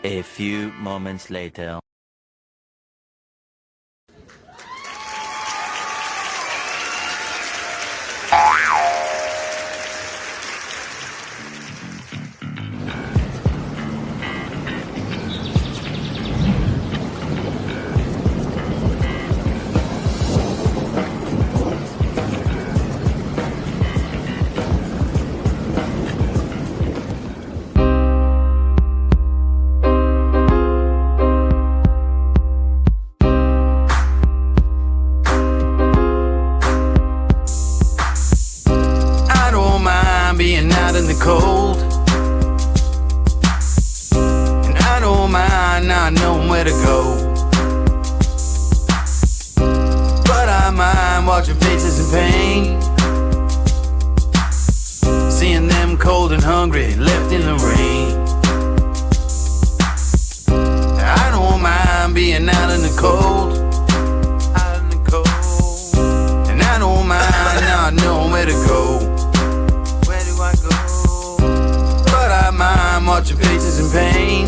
A few moments later. Being out in the cold, and I don't mind not knowing where to go, but I mind watching faces in pain, seeing them cold and hungry left in the rain. I don't mind being out in the cold, and I don't mind not knowing where to go. I'm watching faces in pain,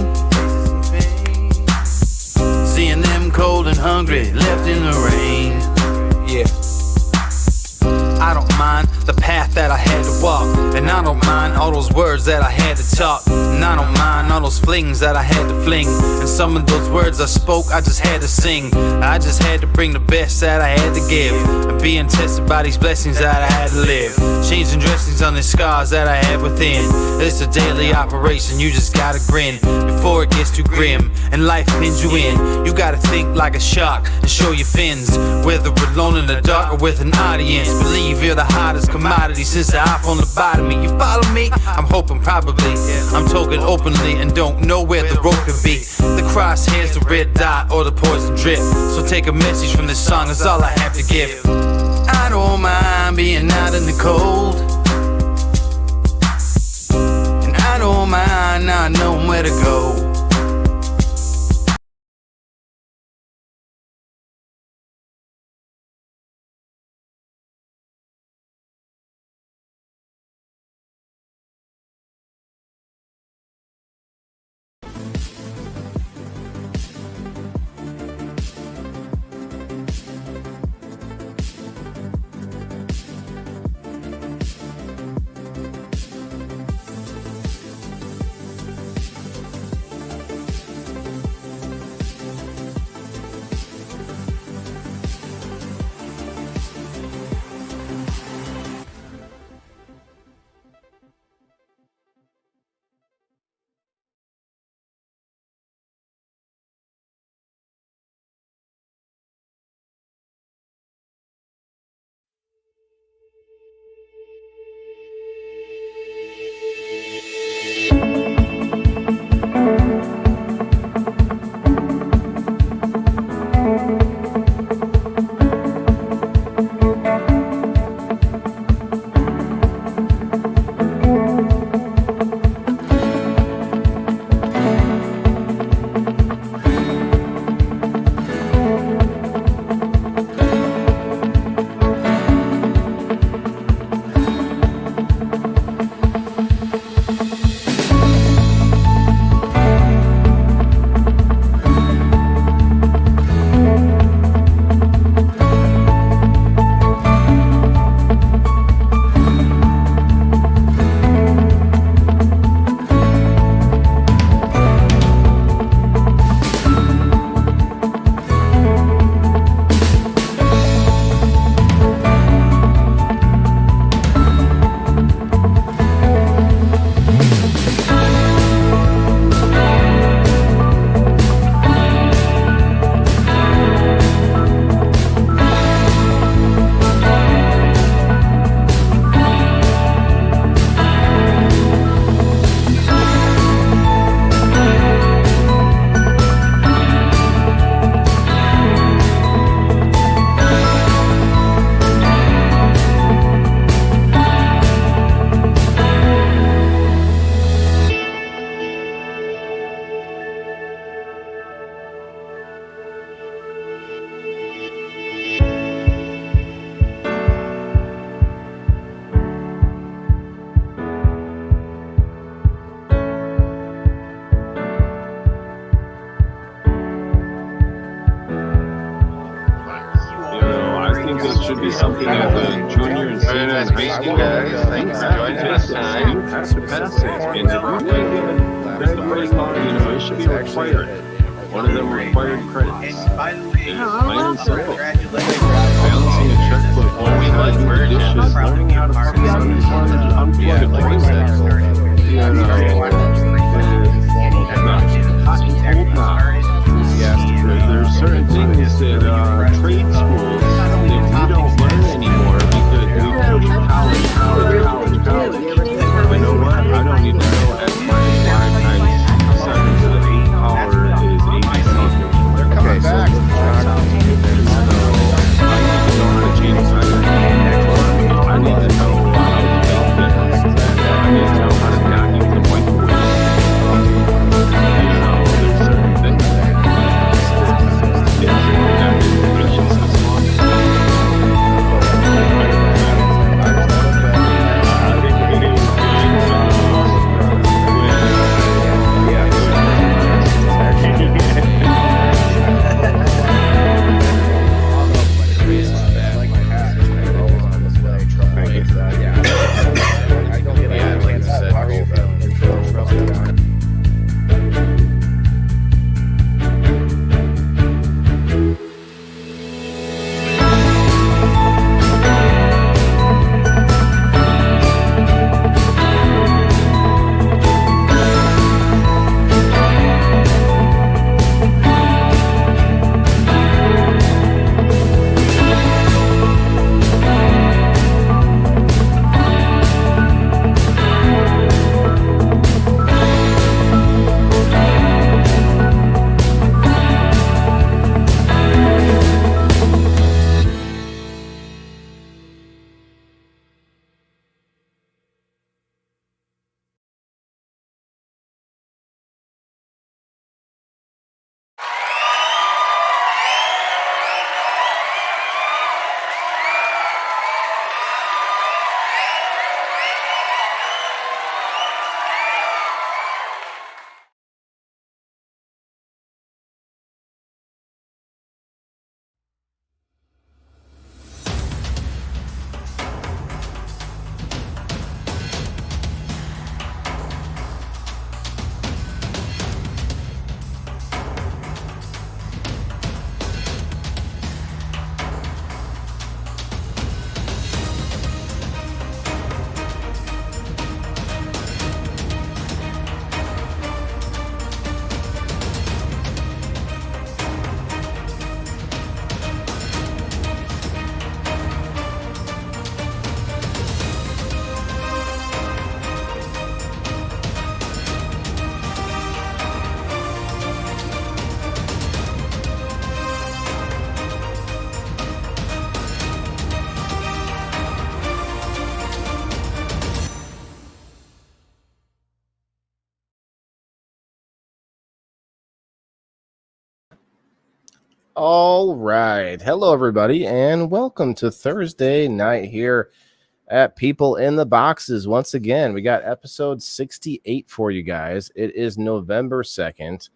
seeing them cold and hungry left in the rain. Yeah, I don't mind the path that I had to walk, and I don't mind all those words that I had to talk, and I don't mind all those flings that I had to fling, and some of those words I spoke I just had to sing. I just had to bring the best that I had to give, and being tested by these blessings that I had to live, changing dressings on the scars that I had within. It's a daily operation, you just gotta grin before it gets too grim and life pins you in. You gotta think like a shark and show your fins, whether alone in the dark or with an audience. Believe you're the hottest commodity since the iPhone lobotomy. You follow me? I'm hoping probably. I'm talking openly and don't know where the road could be. The crosshair's the red dot or the poison drip. So take a message from this song, is all I have to give. I don't mind being out in the cold, and I don't mind not knowing where to go. think it should be something as a junior and senior in high school. Thanks for joining us tonight. You have to pass it. And if you take it, graduate, it should be required. One of them required credits. It's plain and simple. Balancing a checkbook, learning how to do the dishes, learning how to unplug a drain set. There's certain things that trade schools that we don't learn anymore because we push college. You know what? I don't need to know X minus Y times 7 to the 8th power is 8 something. They're coming back. I need to know how to develop it. I need to know how to not use the whiteboard. You know, there's certain things All right. Hello, everybody, and welcome to Thursday night here at People in the Boxes. Once again, we got episode 68 for you guys. It is November 2nd.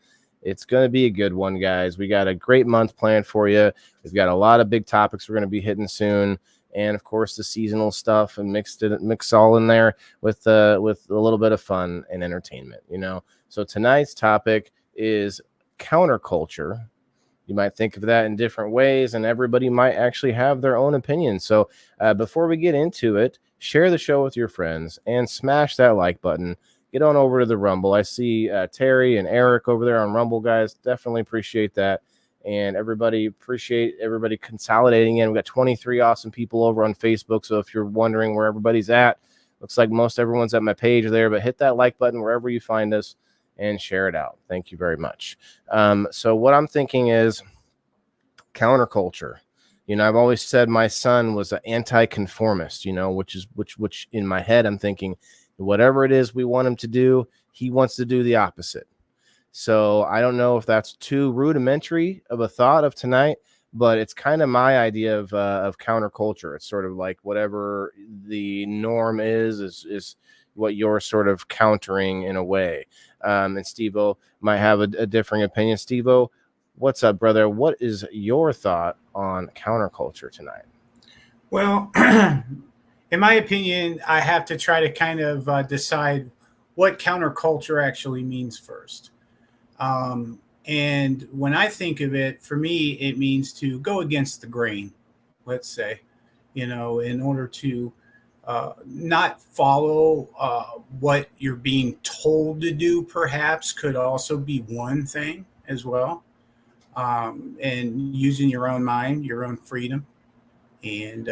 It's going to be a good one, guys. We got a great month planned for you. We've got a lot of big topics we're going to be hitting soon. And, of course, the seasonal stuff and mix all in there with a little bit of fun and entertainment, you know. So tonight's topic is counterculture. You might think of that in different ways, and everybody might actually have their own opinion. So before we get into it, share the show with your friends and smash that like button. Get on over to the Rumble. I see Terry and Eric over there on Rumble, guys. Definitely appreciate that. And appreciate everybody consolidating in. We got 23 awesome people over on Facebook. So if you're wondering where everybody's at, looks like most everyone's at my page there. But hit that like button wherever you find us and share it out. Thank you very much. So what I'm thinking is counterculture. You know, I've always said my son was an anti-conformist, you know, which in my head, I'm thinking whatever it is we want him to do, he wants to do the opposite. So I don't know if that's too rudimentary of a thought of tonight, but it's kind of my idea of counterculture. It's sort of like whatever the norm is what you're sort of countering in a way. And Steve-O might have a differing opinion. Steve-O, what's up, brother? What is your thought on counterculture tonight? Well, in my opinion, I have to try to kind of decide what counterculture actually means first. And when I think of it, for me, it means to go against the grain, let's say, in order to not follow what you're being told to do, perhaps, could also be one thing as well. And using your own mind, your own freedom. And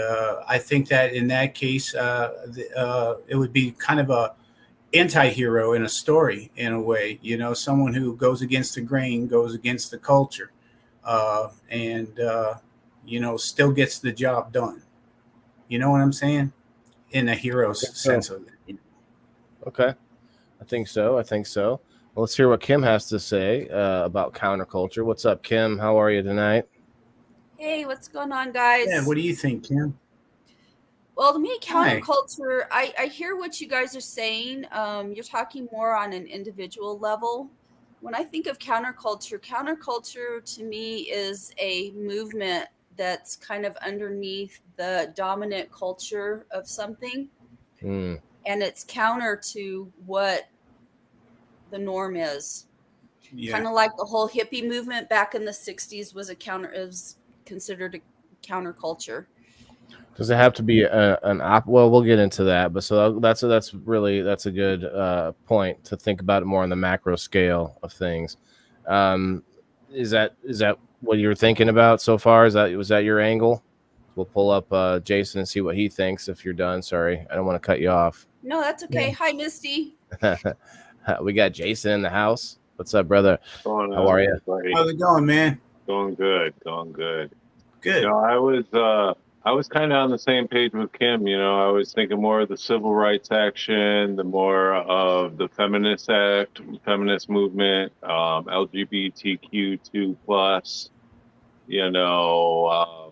I think that in that case, it would be kind of a anti-hero in a story in a way, someone who goes against the grain, goes against the culture, and still gets the job done. You know what I'm saying? In a hero's So, sense of it. okay. I think so. Well, let's hear what Kim has to say about counterculture. What's up, Kim? How are you tonight? Hey, what's going on, Yeah, guys? what do you think, Kim? Well, to me, Hi. counterculture, I hear what you guys are saying. You're talking more on an individual level. When I think of counterculture, counterculture to me is a movement that's kind of underneath the dominant culture of something, Hmm. and it's counter to what the norm is. Yeah. Kind of like the whole hippie movement back in the 60s is considered a counterculture. Does it have to be an op? Well, we'll get into that, but so that's a good point to think about it more on the macro scale of things. Um, is that what you were thinking about so far? Was that your angle? We'll pull up Jason and see what he thinks. If you're done, sorry, I don't want to cut you off. No, that's Yeah. okay. Hi, Misty. We got Jason in the house. What's up, brother? Going How are on, you? everybody? How's it going, man? Going good, going good. Good. You know, I was kind of on the same page with Kim. You know, I was thinking more of the civil rights action, the more of the feminist movement, LGBTQ2 plus. You know,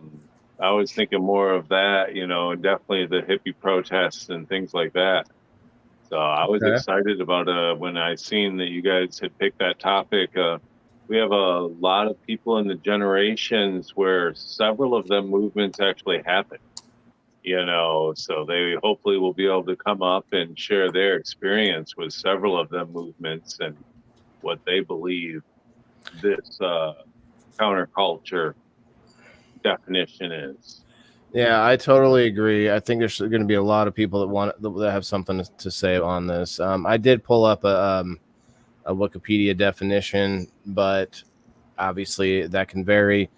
I was thinking more of that. You know, and definitely the hippie protests and things like that. So I was Okay. excited about when I seen that you guys had picked that topic. We have a lot of people in the generations where several of them movements actually happened. You know, so they hopefully will be able to come up and share their experience with several of them movements and what they believe this counterculture definition is. Yeah, I totally agree. I think there's going to be a lot of people that have something to say on this. I did pull up a Wikipedia definition, but obviously that can vary.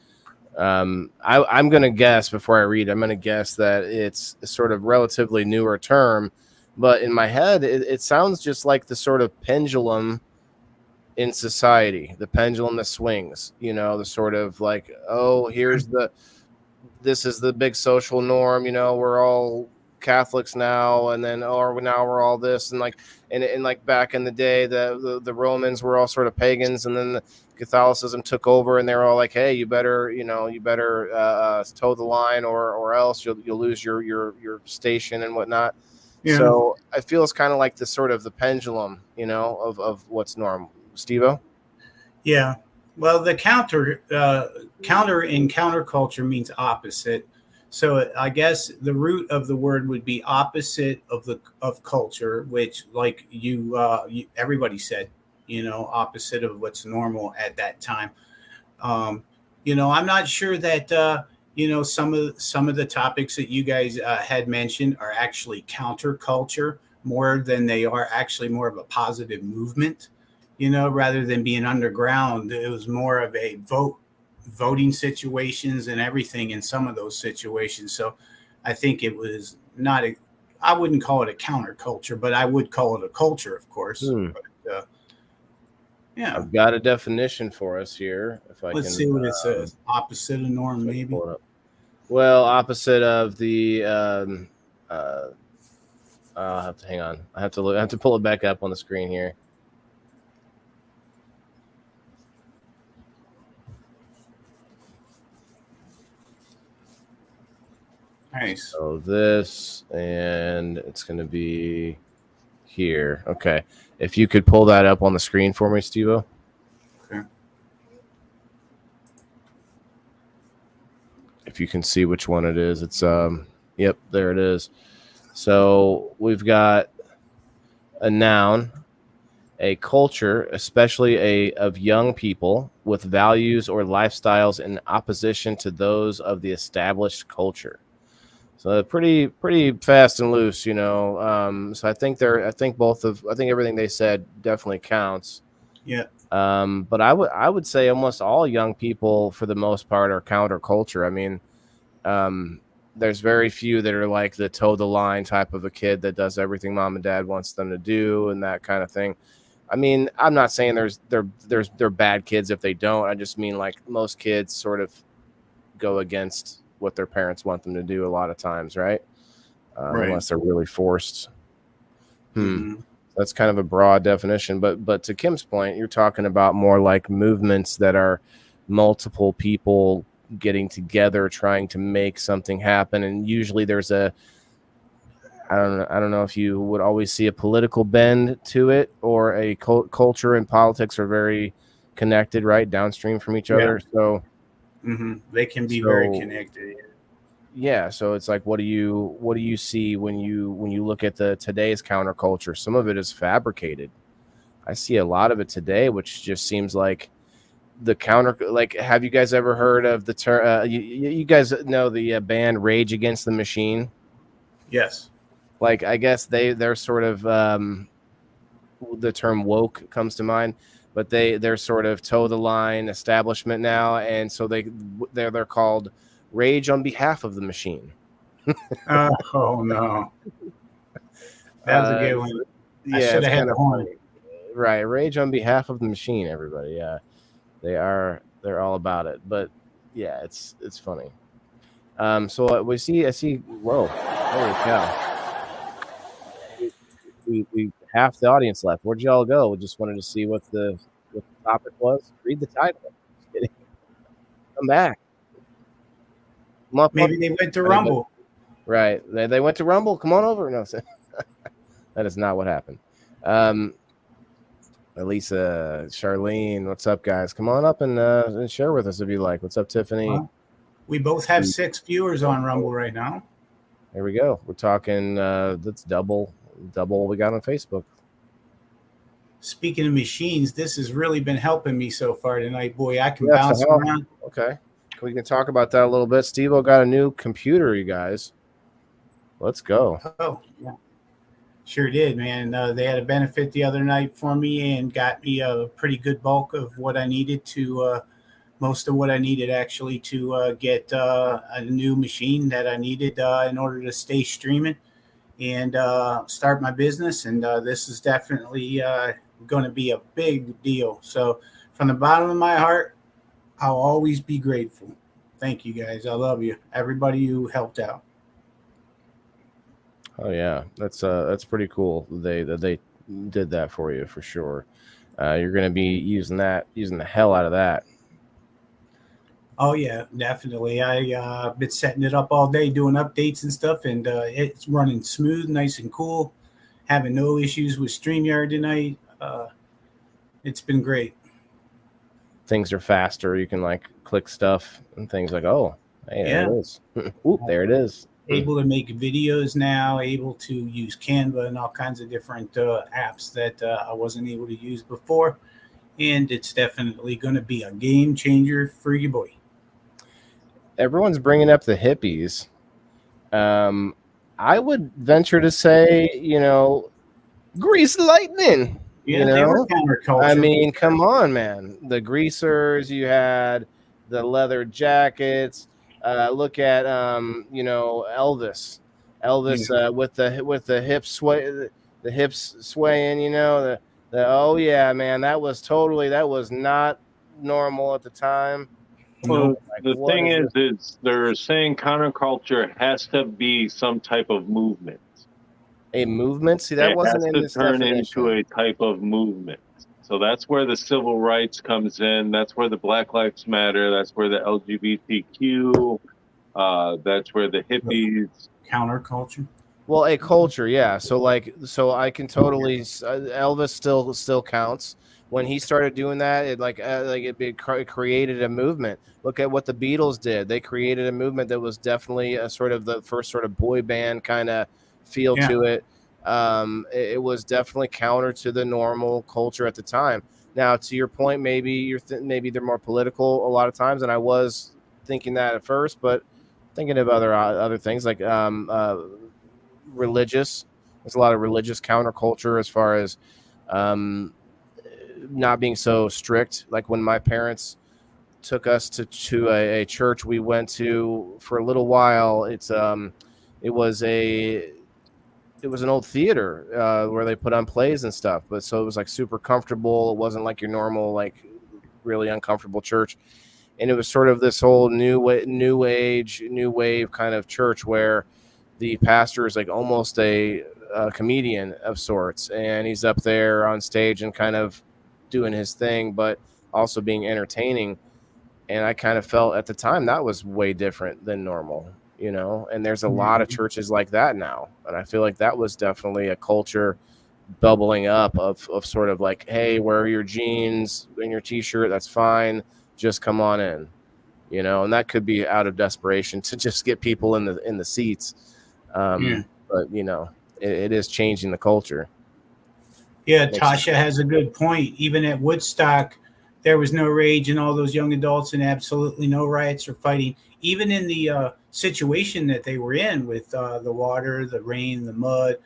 I'm going to guess before I read. I'm going to guess that it's a sort of relatively newer term, but in my head, it sounds just like the sort of pendulum in society, the pendulum that swings. The sort of like, oh, this is the big social norm. We're all Catholics now, and then now we're all this, and like back in the day, the Romans were all sort of pagans, and then the Catholicism took over, and they were all like, hey, you better toe the line, or else you'll lose your station and whatnot. Yeah. So I feel it's kind of like the sort of the pendulum, of what's normal. Steve-O? Yeah. Well, the counter in counterculture means opposite. So I guess the root of the word would be opposite of culture, which, like everybody said, opposite of what's normal at that time. I'm not sure that some of the topics that you guys had mentioned are actually counterculture more than they are actually more of a positive movement. Rather than being underground, it was more of a voting situations and everything in some of those situations. So I think it was not I wouldn't call it a counterculture, but I would call it a culture, of course. But, yeah. I've got a definition for us here. If I Let's can see what it says. Opposite of norm, maybe. Well, opposite of the. I'll have to hang on. I have to pull it back up on the screen here. Nice. So this, and it's going to be here. Okay. If you could pull that up on the screen for me, Steve-O. Okay. If you can see which one it is, it's Yep, there it is. So we've got a noun, a culture, especially of young people with values or lifestyles in opposition to those of the established culture. So pretty fast and loose, you know. So I think everything they said definitely counts. Yeah. But I would say almost all young people, for the most part, are counterculture. I mean, there's very few that are like the toe the line type of a kid that does everything mom and dad wants them to do and that kind of thing. I mean, I'm not saying they're bad kids if they don't. I just mean like most kids sort of go against what their parents want them to do a lot of times, right? Right. Unless they're really forced. Mhm. That's kind of a broad definition, but to Kim's point, you're talking about more like movements that are multiple people getting together trying to make something happen, and usually there's a I don't know if you would always see a political bend to it, or a culture and politics are very connected, right, downstream from each Yeah. other. So They can be very connected. yeah, so it's like, what do you see when you look at the today's counterculture? Some of it is fabricated. I see a lot of it today, which just seems like the counter. Like, have you guys ever heard of the term? You guys know the band Rage Against the Machine? Yes. Like, I guess they're sort of the term woke comes to mind, but they're sort of toe the line establishment now, and so they're called Rage on Behalf of the Machine. Oh no, that was a good one. I Yeah, should it's have had kind the of horn. funny. Right, Rage on Behalf of the Machine, everybody. Yeah, they're all about it. But yeah, it's funny. So I see. Whoa, holy cow! We half the audience left. Where'd y'all go? We just wanted to see what the topic was. Read the title. Just kidding. Come back. Maybe they went to Rumble. Right, they went to Rumble. Come on over. No, that is not what happened. Elisa, Charlene, what's up, guys? Come on up and share with us if you like. What's up, Tiffany? Well, we both have 6 viewers on Rumble right now. There we go. We're talking. That's double what we got on Facebook. Speaking of machines, this has really been helping me so far tonight. Boy, I can bounce around. Okay, we can talk about that a little bit. Steve-O got a new computer, you guys. Let's go. Oh, yeah. Sure did, man. They had a benefit the other night for me and got me a pretty good bulk of what I needed to, most of what I needed actually to get a new machine that I needed in order to stay streaming and start my business. And this is definitely going to be a big deal. So from the bottom of my heart, I'll always be grateful. Thank you, guys. I love you. Everybody who helped out. Oh yeah, that's pretty cool. They did that for you for sure. You're going to be using the hell out of that. Oh yeah, definitely. I been setting it up all day, doing updates and stuff, and it's running smooth, nice and cool. Having no issues with StreamYard tonight. It's been great. Things are faster. You can like click stuff and things like, oh, hey, Yeah. there it is. Ooh, there it is. Able to make videos now, able to use Canva and all kinds of different apps that I wasn't able to use before. And it's definitely going to be a game changer for you, boy. Everyone's bringing up the hippies. I would venture to say, Grease Lightning. Yeah, they were counterculture. I mean, come on, man. The greasers, you had the leather jackets. Look at Elvis. With the hips swaying. Oh yeah, man. That was not normal at the time. Well, the thing is they're saying counterculture has to be some type of movement. A movement? See, that wasn't in this definition. It has to turn into a type of movement. So that's where the civil rights comes in. That's where the Black Lives Matter. That's where the LGBTQ. That's where the hippies. Counterculture. Well, a culture, yeah. So I can totally. Elvis still counts. when he started doing that, it created a movement. Look at what the Beatles did. They created a movement that was definitely a sort of the first sort of boy band kind of feel Yeah. to it. It was definitely counter to the normal culture at the time. Now, to your point, maybe maybe they're more political a lot of times, and I was thinking that at first, but thinking of other things like religious. There's a lot of religious counterculture as far as um, not being so strict. Like when my parents took us to a church we went to for a little while. It was an old theater where they put on plays and stuff, but so it was like super comfortable. It wasn't like your normal like really uncomfortable church, and it was sort of this whole new age, new wave kind of church where the pastor is like almost a comedian of sorts, and he's up there on stage and kind of doing his thing, but also being entertaining. And I kind of felt at the time that was way different than normal, and there's a lot of churches like that now. And I feel like that was definitely a culture bubbling up of sort of like, hey, wear your jeans and your t-shirt, that's fine, just come on in, and that could be out of desperation to just get people in the seats. But it is changing the culture. Yeah, Tasha has a good point. Even at Woodstock, there was no rage and all those young adults and absolutely no riots or fighting. Even in the situation that they were in with the water, the rain, the mud,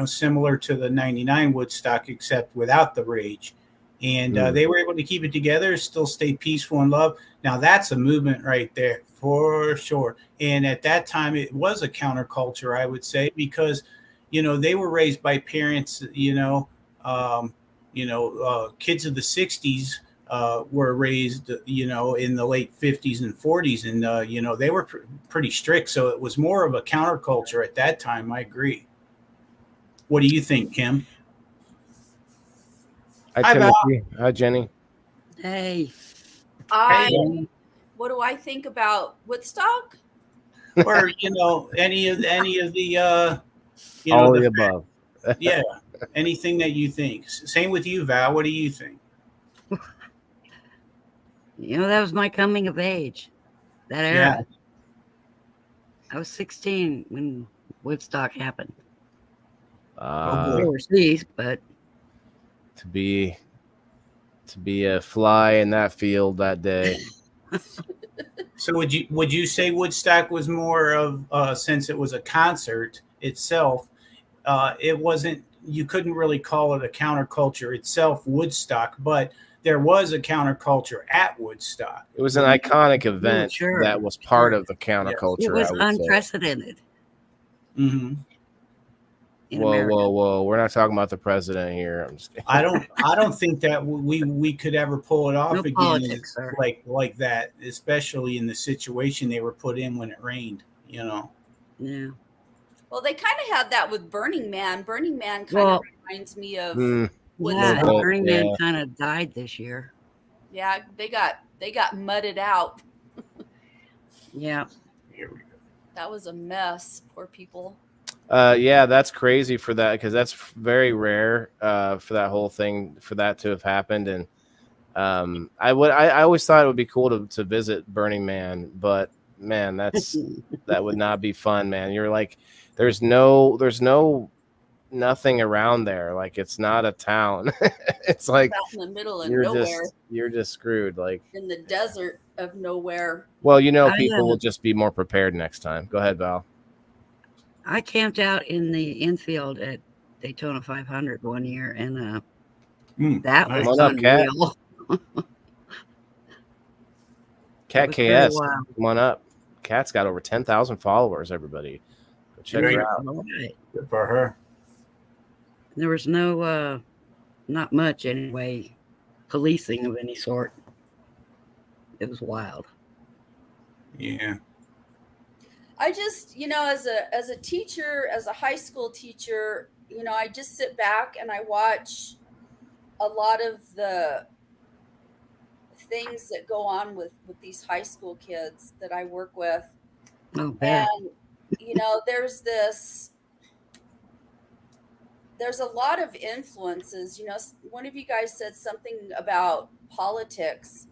similar to the 99 Woodstock, except without the rage. And they were able to keep it together, still stay peaceful and love. Now, that's a movement right there for sure. And at that time, it was a counterculture, I would say, because they were raised by parents, kids of the 60s were raised, in the late 50s and 40s. And, they were pretty strict. So it was more of a counterculture at that time. I agree. What do you think, Kim? Hi, Timothy. Hi, Jenny. Hey. What do I think about Woodstock? Or, any of the all the above. Yeah, anything that you think. Same with you, Val. What do you think? That was my coming of age, that era. Yeah. I was 16 when Woodstock happened. boy. Overseas, but to be a fly in that field that day. So would you say Woodstock was more of since it was a concert itself, it wasn't, you couldn't really call it a counterculture itself, Woodstock, but there was a counterculture at Woodstock. It was an iconic event that was part of the counterculture. It was unprecedented. Mm-hmm. Whoa! We're not talking about the president here. I'm just kidding. I don't think that we could ever pull it off again, politics, like that, especially in the situation they were put in when it rained. Yeah. Well, they kind of had that with Burning Man. Burning Man kind of reminds me of Woodstock. Burning Man kind of died this year. Yeah, they got mudded out. Yeah. Here we go. That was a mess. Poor people. Yeah, that's crazy for that, because that's very rare for that whole thing, for that to have happened. And I always thought it would be cool to visit Burning Man, but man, that would not be fun, man. You're like, there's nothing around there. Like, it's not a town. It's like out in the middle of nowhere. You're just screwed, like in the desert of nowhere. Well, people will just be more prepared next time. Go ahead, Val. I camped out in the infield at Daytona 500 one year, and that was unreal. Cat KS, come on up. Cat's got over 10,000 followers, everybody. Go check her out. Good for her. There was no, not much anyway, policing of any sort. It was wild. Yeah. I just, as a teacher, as a high school teacher, I just sit back and I watch a lot of the things that go on with these high school kids that I work with. Oh, bad. And, there's there's a lot of influences. You know, one of you guys said something about politics,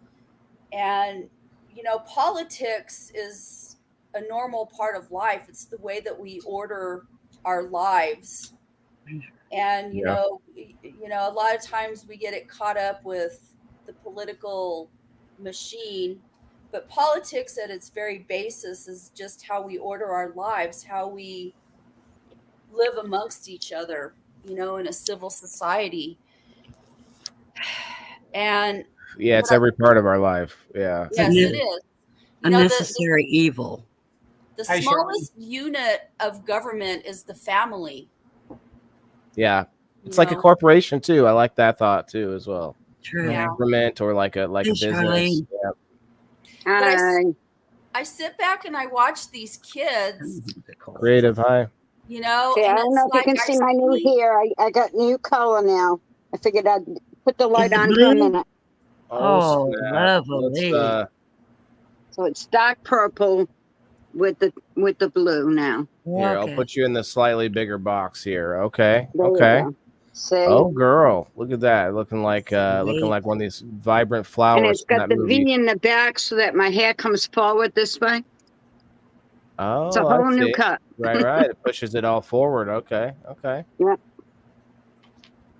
and you know, politics is a normal part of life. It's the way that we order our lives. And Yeah. you know, a lot of times we get it caught up with the political machine, but politics at its very basis is just how we order our lives, how we live amongst each other, you know, in a civil society. And Yeah, it's what I, every part of our life. Yeah. yes, it is. You know, Unnecessary evil. the Hi, Charlene. smallest unit of government is the family. Yeah. You It's like a know? corporation too. I like that thought too as well. True. Yeah. Government or like a Hey, business. Charlene. Yeah. But Hi. I sit back and I watch these kids, Creative. Hi. you know, Okay, I and don't it's know if you like can see my new hair. I got new color now. I figured I'd put the light it on for a blue? minute. Oh, snap. lovely. Let's, So it's dark purple with the blue now. here, I'll Okay. put you in the slightly bigger box here. Okay. There you Okay. go. See? Oh, girl, look at that! Looking like Sweet. one of these vibrant And flowers it's from got that the movie. V in the back so that my hair comes forward this way. Oh, It's a I whole new see. cut. Right. It pushes it all forward. Okay.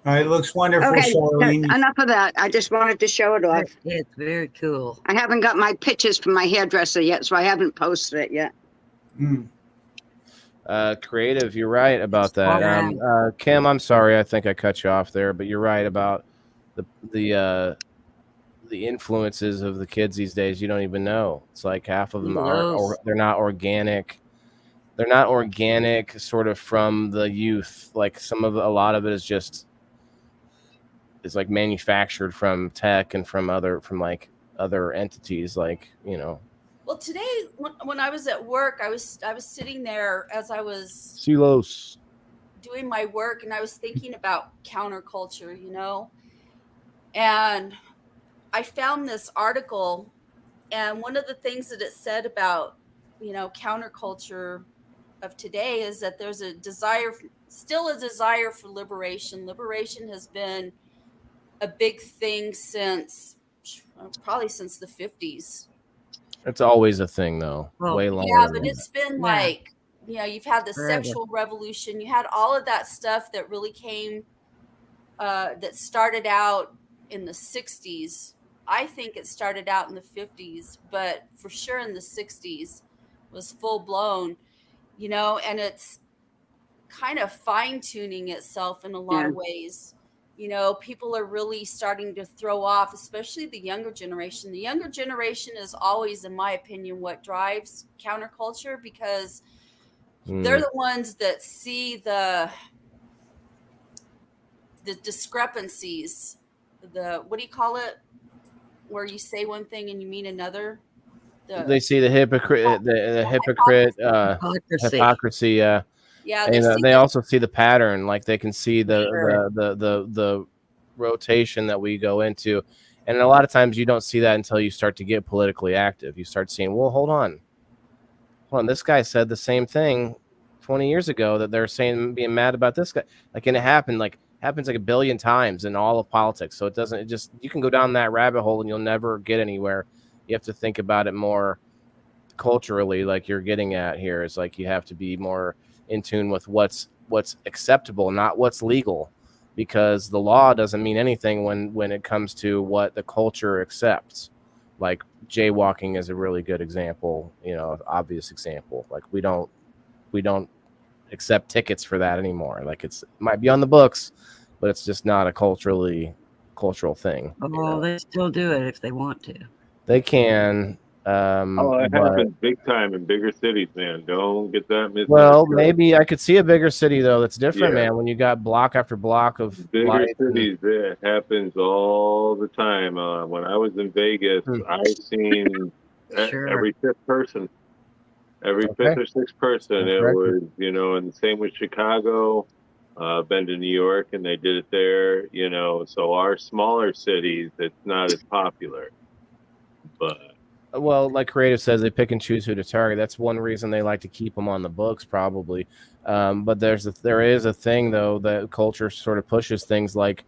It looks wonderful, Okay, Charlene. enough of that. I just wanted to show it off. It's very cool. I haven't got my pictures from my hairdresser yet, so I haven't posted it yet. Mm. Creative, you're right about that. Kim, I'm sorry, I think I cut you off there, but you're right about the influences of the kids these days. You don't even know. It's like half of them aren't, or they're not organic. They're not organic, sort of from the youth. Like a lot of it is just like manufactured from tech and from other entities, like, you know. Well, today when I was at work, I was sitting there as I was Silos. doing my work, and I was thinking about counterculture, you know, and I found this article, and one of the things that it said about, you know, counterculture of today is that there's still a desire for liberation. Liberation has been a big thing probably since the 50s. It's always a thing, though. Well, way longer. Yeah, than but that. it's been Yeah. like, you know, you've had the Forever. sexual revolution, you had all of that stuff that really came, that started out in the 60s. I think it started out in the 50s, but for sure in the 60s was full blown, you know, and it's kind of fine tuning itself in a lot of ways. You know, people are really starting to throw off, especially the younger generation. The younger generation is always, in my opinion, what drives counterculture, because they're the ones that see the discrepancies, what do you call it, where you say one thing and you mean another. They see the hypocrite, hypocrisy. Yeah, And they also see the pattern. Like they can see the rotation that we go into, and a lot of times you don't see that until you start to get politically active. You start seeing, well, hold on, this guy said the same thing 20 years ago that they're saying, being mad about this guy. Like, and it happens like a billion times in all of politics. So you can go down that rabbit hole and you'll never get anywhere. You have to think about it more culturally, like you're getting at here. It's like you have to be more in tune with what's acceptable, not what's legal, because the law doesn't mean anything when it comes to what the culture accepts. Like jaywalking is a really good example, you know, obvious example. Like we don't accept tickets for that anymore. Like it might be on the books, but it's just not a cultural thing. Oh, you know? They still do it if they want to. They can. It happens big time in bigger cities, man. Don't get that misunderstood. Well, maybe I could see a bigger city though that's different, man. When you got block after block of bigger cities, it happens all the time. When I was in Vegas, I've seen every fifth person, fifth or sixth person. It was, you know, and the same with Chicago. Been to New York and they did it there, you know. So our smaller cities, it's not as popular, but Well, like Creative says, they pick and choose who to target. That's one reason they like to keep them on the books, probably. But there is a thing though that culture sort of pushes things like,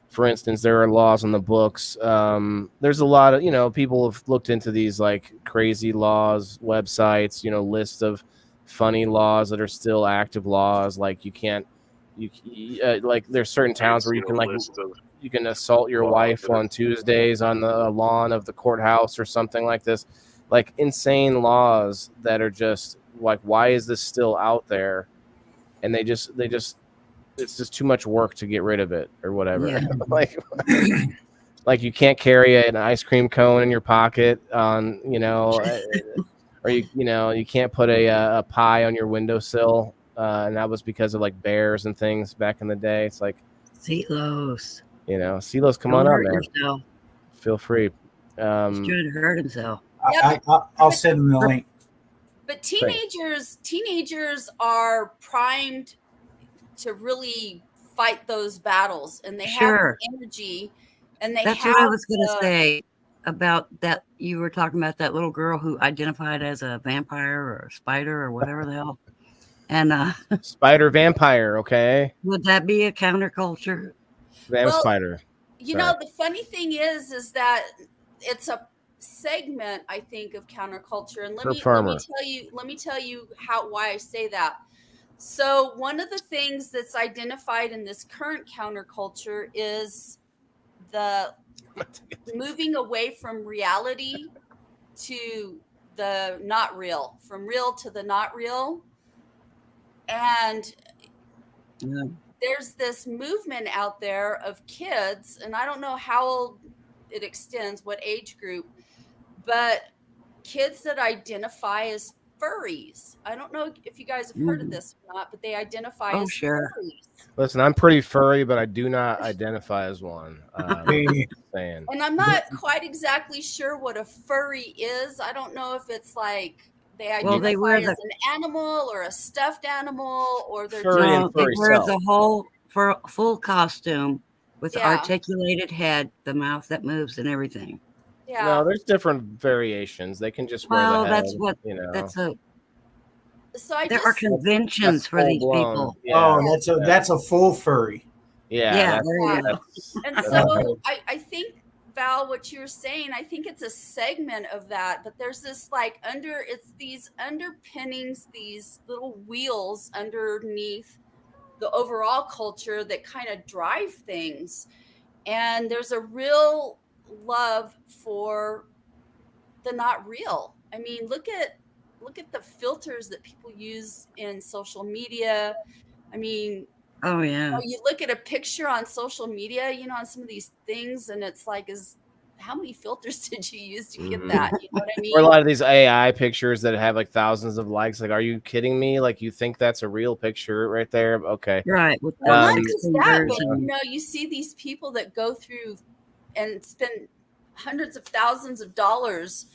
for instance, there are laws on the books. There's a lot of people have looked into these like crazy laws websites. List of funny laws that are still active laws. Like you can't, like there's certain towns where you can like you can assault your wife on Tuesdays on the lawn of the courthouse or something like this. Like insane laws that are just like, why is this still out there? And they just it's just too much work to get rid of it or whatever. Yeah. like you can't carry an ice cream cone in your pocket on or you can't put a pie on your windowsill, and that was because of like bears and things back in the day. It's like Silos. Silos, come on Don't up, hurt man. yourself. Feel free. He's trying to hurt himself. I'll send him the link. But teenagers are primed to really fight those battles, and they have the energy, and That's what I was going to say about that. You were talking about that little girl who identified as a vampire or a spider or whatever the hell. And spider vampire, okay. Would that be a counterculture? Spider. The funny thing is that it's a segment, I think, of counterculture. And let me tell you why I say that. So one of the things that's identified in this current counterculture is the moving away from reality to the not real, from real to the not real. And there's this movement out there of kids, and I don't know how old it extends, what age group, but kids that identify as furries. I don't know if you guys have heard of this or not, but they identify as furries. Listen, I'm pretty furry, but I do not identify as one. And I'm not quite exactly sure what a furry is. I don't know if it's like they identify as an animal or a stuffed animal, or they're they wear the whole full costume with articulated head, the mouth that moves, and everything. Yeah. No, there's different variations. They can just wear the head. That's what that's a. So there are conventions for these people. Yeah. Oh, that's a full furry. Yeah. And so I think, Val, what you're saying, I think it's a segment of that, but there's this it's these underpinnings, these little wheels underneath the overall culture that kind of drive things. And there's a real love for the not real. I mean, look at the filters that people use in social media. I mean, oh yeah, you look at a picture on social media, on some of these things, and it's like, how many filters did you use to get that? You know what I mean? Or a lot of these AI pictures that have like thousands of likes. Like, are you kidding me? Like, you think that's a real picture right there? Okay, right. Well, not just that, but you see these people that go through and spend hundreds of thousands of dollars,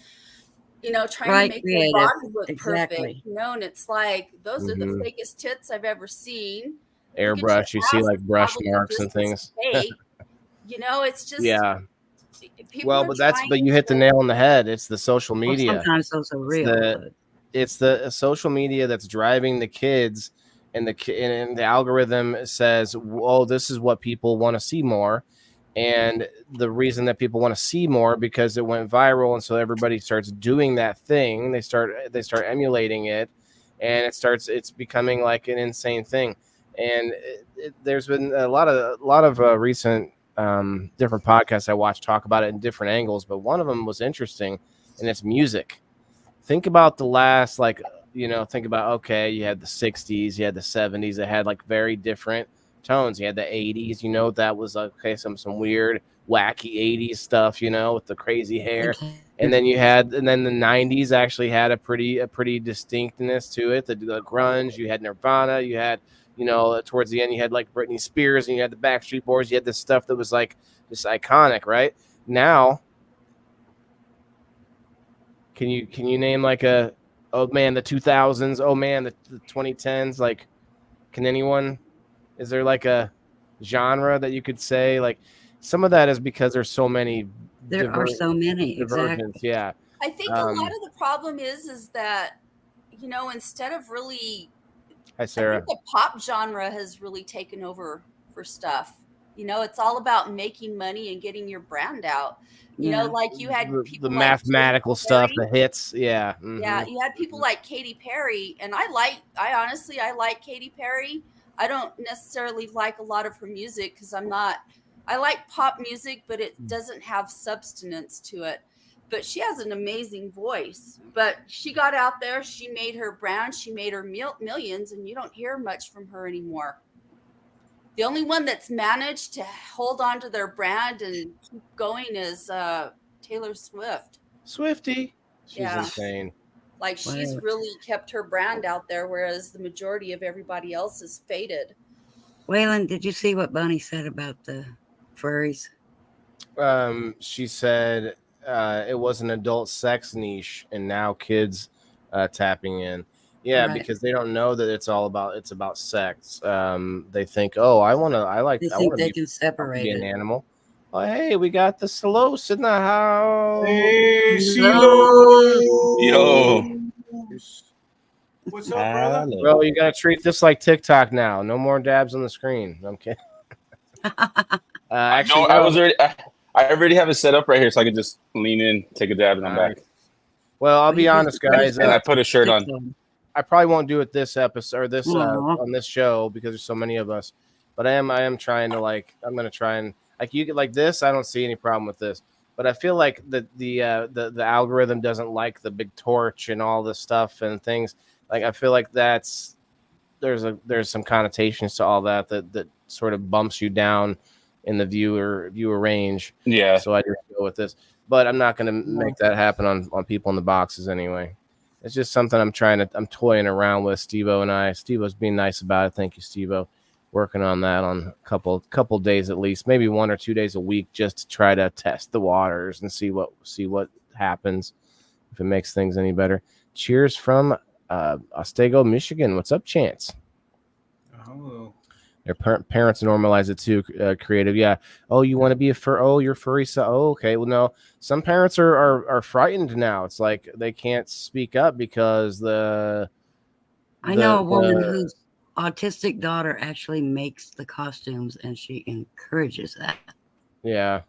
trying to make their body look perfect. And it's like, those are the fakest tits I've ever seen. Airbrush, you see like brush marks and things. It's just but you hit the nail on the head. It's the social media. Well, sometimes those are real. It's the social media that's driving the kids, and the algorithm says, "Oh, this is what people want to see more." And the reason that people want to see more because it went viral, and so everybody starts doing that thing. They start emulating it, and it's becoming like an insane thing. And there's been a lot of recent different podcasts I watched talk about it in different angles, but one of them was interesting, and it's music. Think about the last think about, okay, you had the 60s, you had the 70s, it had like very different tones. You had the 80s, that was some weird wacky 80s stuff, with the crazy hair. And then the 90s actually had a pretty distinctness to it. The grunge, you had Nirvana, you had towards the end you had like Britney Spears, and you had the Backstreet Boys. You had this stuff that was like just iconic. Right now, can you name like the 2000s, the 2010s? Like, can anyone? Is there like a genre that you could say? Like, some of that is because there's so many. There are so many. Divergence, exactly. Yeah. I think a lot of the problem is that, instead of really, Hi, I Sarah. think the pop genre has really taken over for stuff. It's all about making money and getting your brand out. Like you had The people like mathematical Katy stuff, Perry. the hits. Yeah. Mhm. Yeah, you had people like Katy Perry, and I honestly like Katy Perry. I don't necessarily like a lot of her music because I like pop music, but it doesn't have substance to it. But she has an amazing voice. But she got out there, she made her brand, she made her millions, and you don't hear much from her anymore. The only one that's managed to hold on to their brand and keep going is Taylor Swift. Swifty. She's Yeah. insane. Like she's really kept her brand out there, whereas the majority of everybody else is faded. Waylon, did you see what Bonnie said about the furries? She said it was an adult sex niche, and now kids tapping in. Yeah, Right. because they don't know that it's about sex. They think, oh, I want to They can separate be an it. animal. Oh, hey, we got the Slows in the house. Hey, CeeLo. Yo. What's up, brother? Bro, you gotta treat this like TikTok now. No more dabs on the screen. I'm kidding. Actually, I already have it set up right here, so I can just lean in, take a dab, and I'm back. Well, I'll be honest, guys. And I put a shirt on. I probably won't do it this episode or this on this show because there's so many of us. But I am trying to I'm gonna try and you get like this. I don't see any problem with this. But I feel like the algorithm doesn't like the big torch and all this stuff and things. Like I feel like there's some connotations to all that sort of bumps you down in the viewer range. Yeah. So I just go with this. But I'm not gonna make that happen on people in the boxes anyway. It's just something I'm toying around with. Steve-O and I. Steve-O's being nice about it. Thank you, Steve-O. Working on that on a couple days at least, maybe 1 or 2 days a week, just to try to test the waters and see what happens, if it makes things any better. Cheers from Otsego, Michigan. What's up, Chance? Oh, their parents normalize it too. Creative, yeah. Oh, you want to be a fur? Oh, you're furry. So, okay. Well, no. Some parents are frightened now. It's like they can't speak up because I know a woman whose autistic daughter actually makes the costumes, and she encourages that. Yeah.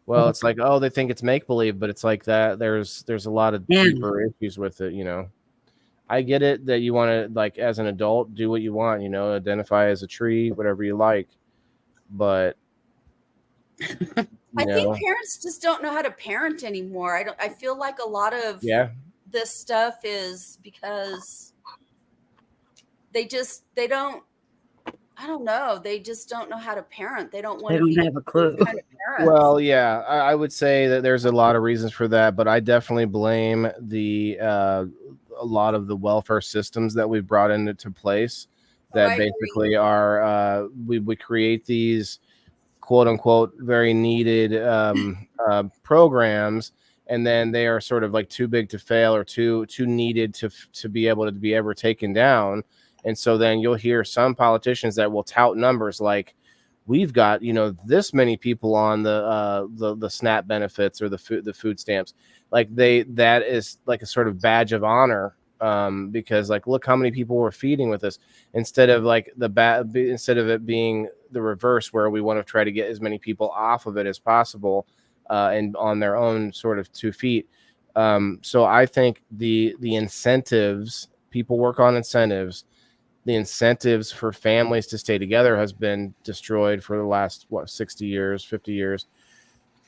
Well, it's like, oh, they think it's make believe, but it's like that. There's a lot of deeper issues with it. I get it that you want to, as an adult, do what you want. Identify as a tree, whatever you like. But I think parents just don't know how to parent anymore. I feel like a lot of this stuff is because they don't. I don't know. They just don't know how to parent. They don't want to be have a clue. Kind of parents. Well, yeah, I would say that there's a lot of reasons for that, but I definitely blame a lot of the welfare systems that we've brought into place that basically are we create these quote unquote very needed programs, and then they are sort of like too big to fail or too needed to be able to be ever taken down. And so then you'll hear some politicians that will tout numbers like, we've got this many people on the SNAP benefits or the food stamps. Like that is like a sort of badge of honor, because look how many people we're feeding with this, instead of instead of it being the reverse, where we want to try to get as many people off of it as possible and on their own sort of 2 feet. So I think the incentives, people work on incentives. The incentives for families to stay together has been destroyed for the last 60 years, 50 years.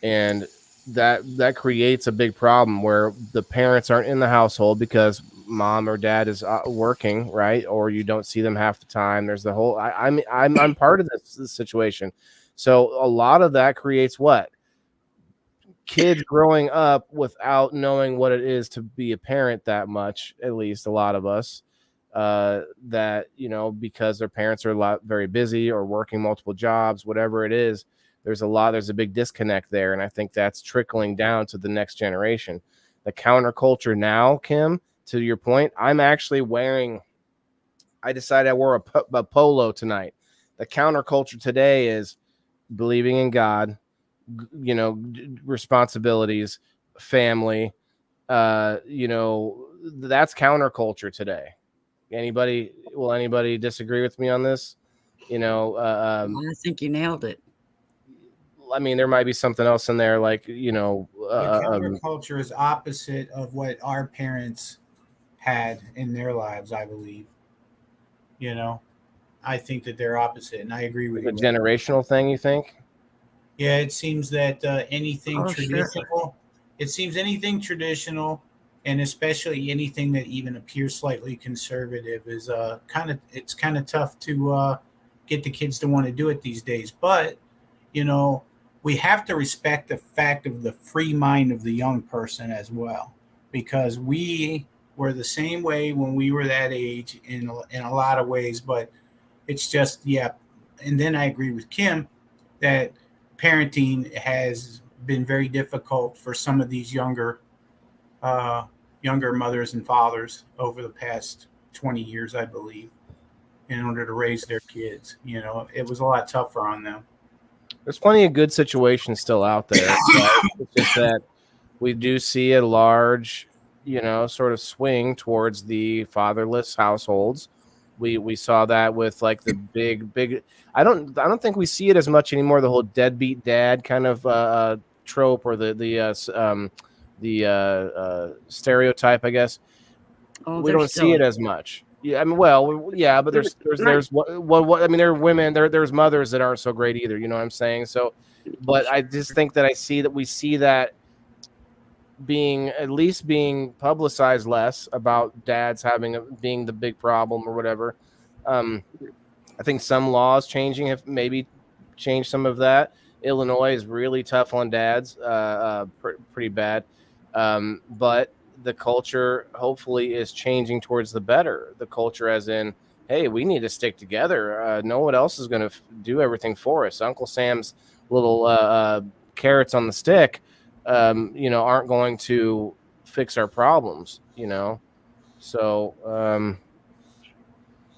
And that creates a big problem where the parents aren't in the household because mom or dad is working, right? Or you don't see them half the time. There's the whole I'm part of this situation. So a lot of that creates what? Kids growing up without knowing what it is to be a parent that much, at least a lot of us. That because their parents are very busy or working multiple jobs, whatever it is, there's a big disconnect there, and I think that's trickling down to the next generation. The counterculture now, Kim, to your point, I'm actually I decided I wore a polo tonight. The counterculture today is believing in God, responsibilities, family, you know, that's counterculture today. Will anybody disagree with me on this? You know, I think you nailed it. I mean, there might be something else in there, like, you know, But counterculture is opposite of what our parents had in their lives, I believe. You know, I think that they're opposite, and I agree with the you. generational thing, you think? Yeah, it seems that anything traditional, Sure. it seems anything traditional, and especially anything that even appears slightly conservative is it's kind of tough to get the kids to want to do it these days. But you know, we have to respect the fact of the free mind of the young person as well, because we were the same way when we were that age in a lot of ways. But it's just, yeah. And then I agree with Kim that parenting has been very difficult for some of these younger mothers and fathers over the past 20 years, I believe, in order to raise their kids. You know, it was a lot tougher on them. There's plenty of good situations still out there. It's just that we do see a large, you know, sort of swing towards the fatherless households. We saw that with like the big. I don't think we see it as much anymore. The whole deadbeat dad kind of trope, or the stereotype, I guess. Oh, We don't see it as much. Yeah, I mean, well, yeah, but there's what I mean, there are women, there's mothers that aren't so great either. You know what I'm saying? So, but I just think that we see that being publicized less about dads being the big problem or whatever. I think some laws changing have maybe changed some of that. Illinois is really tough on dads, pretty bad. But the culture hopefully is changing towards the better. The culture as in, hey, we need to stick together. No one else is going to do everything for us. Uncle Sam's little carrots on the stick, you know, aren't going to fix our problems, you know? So,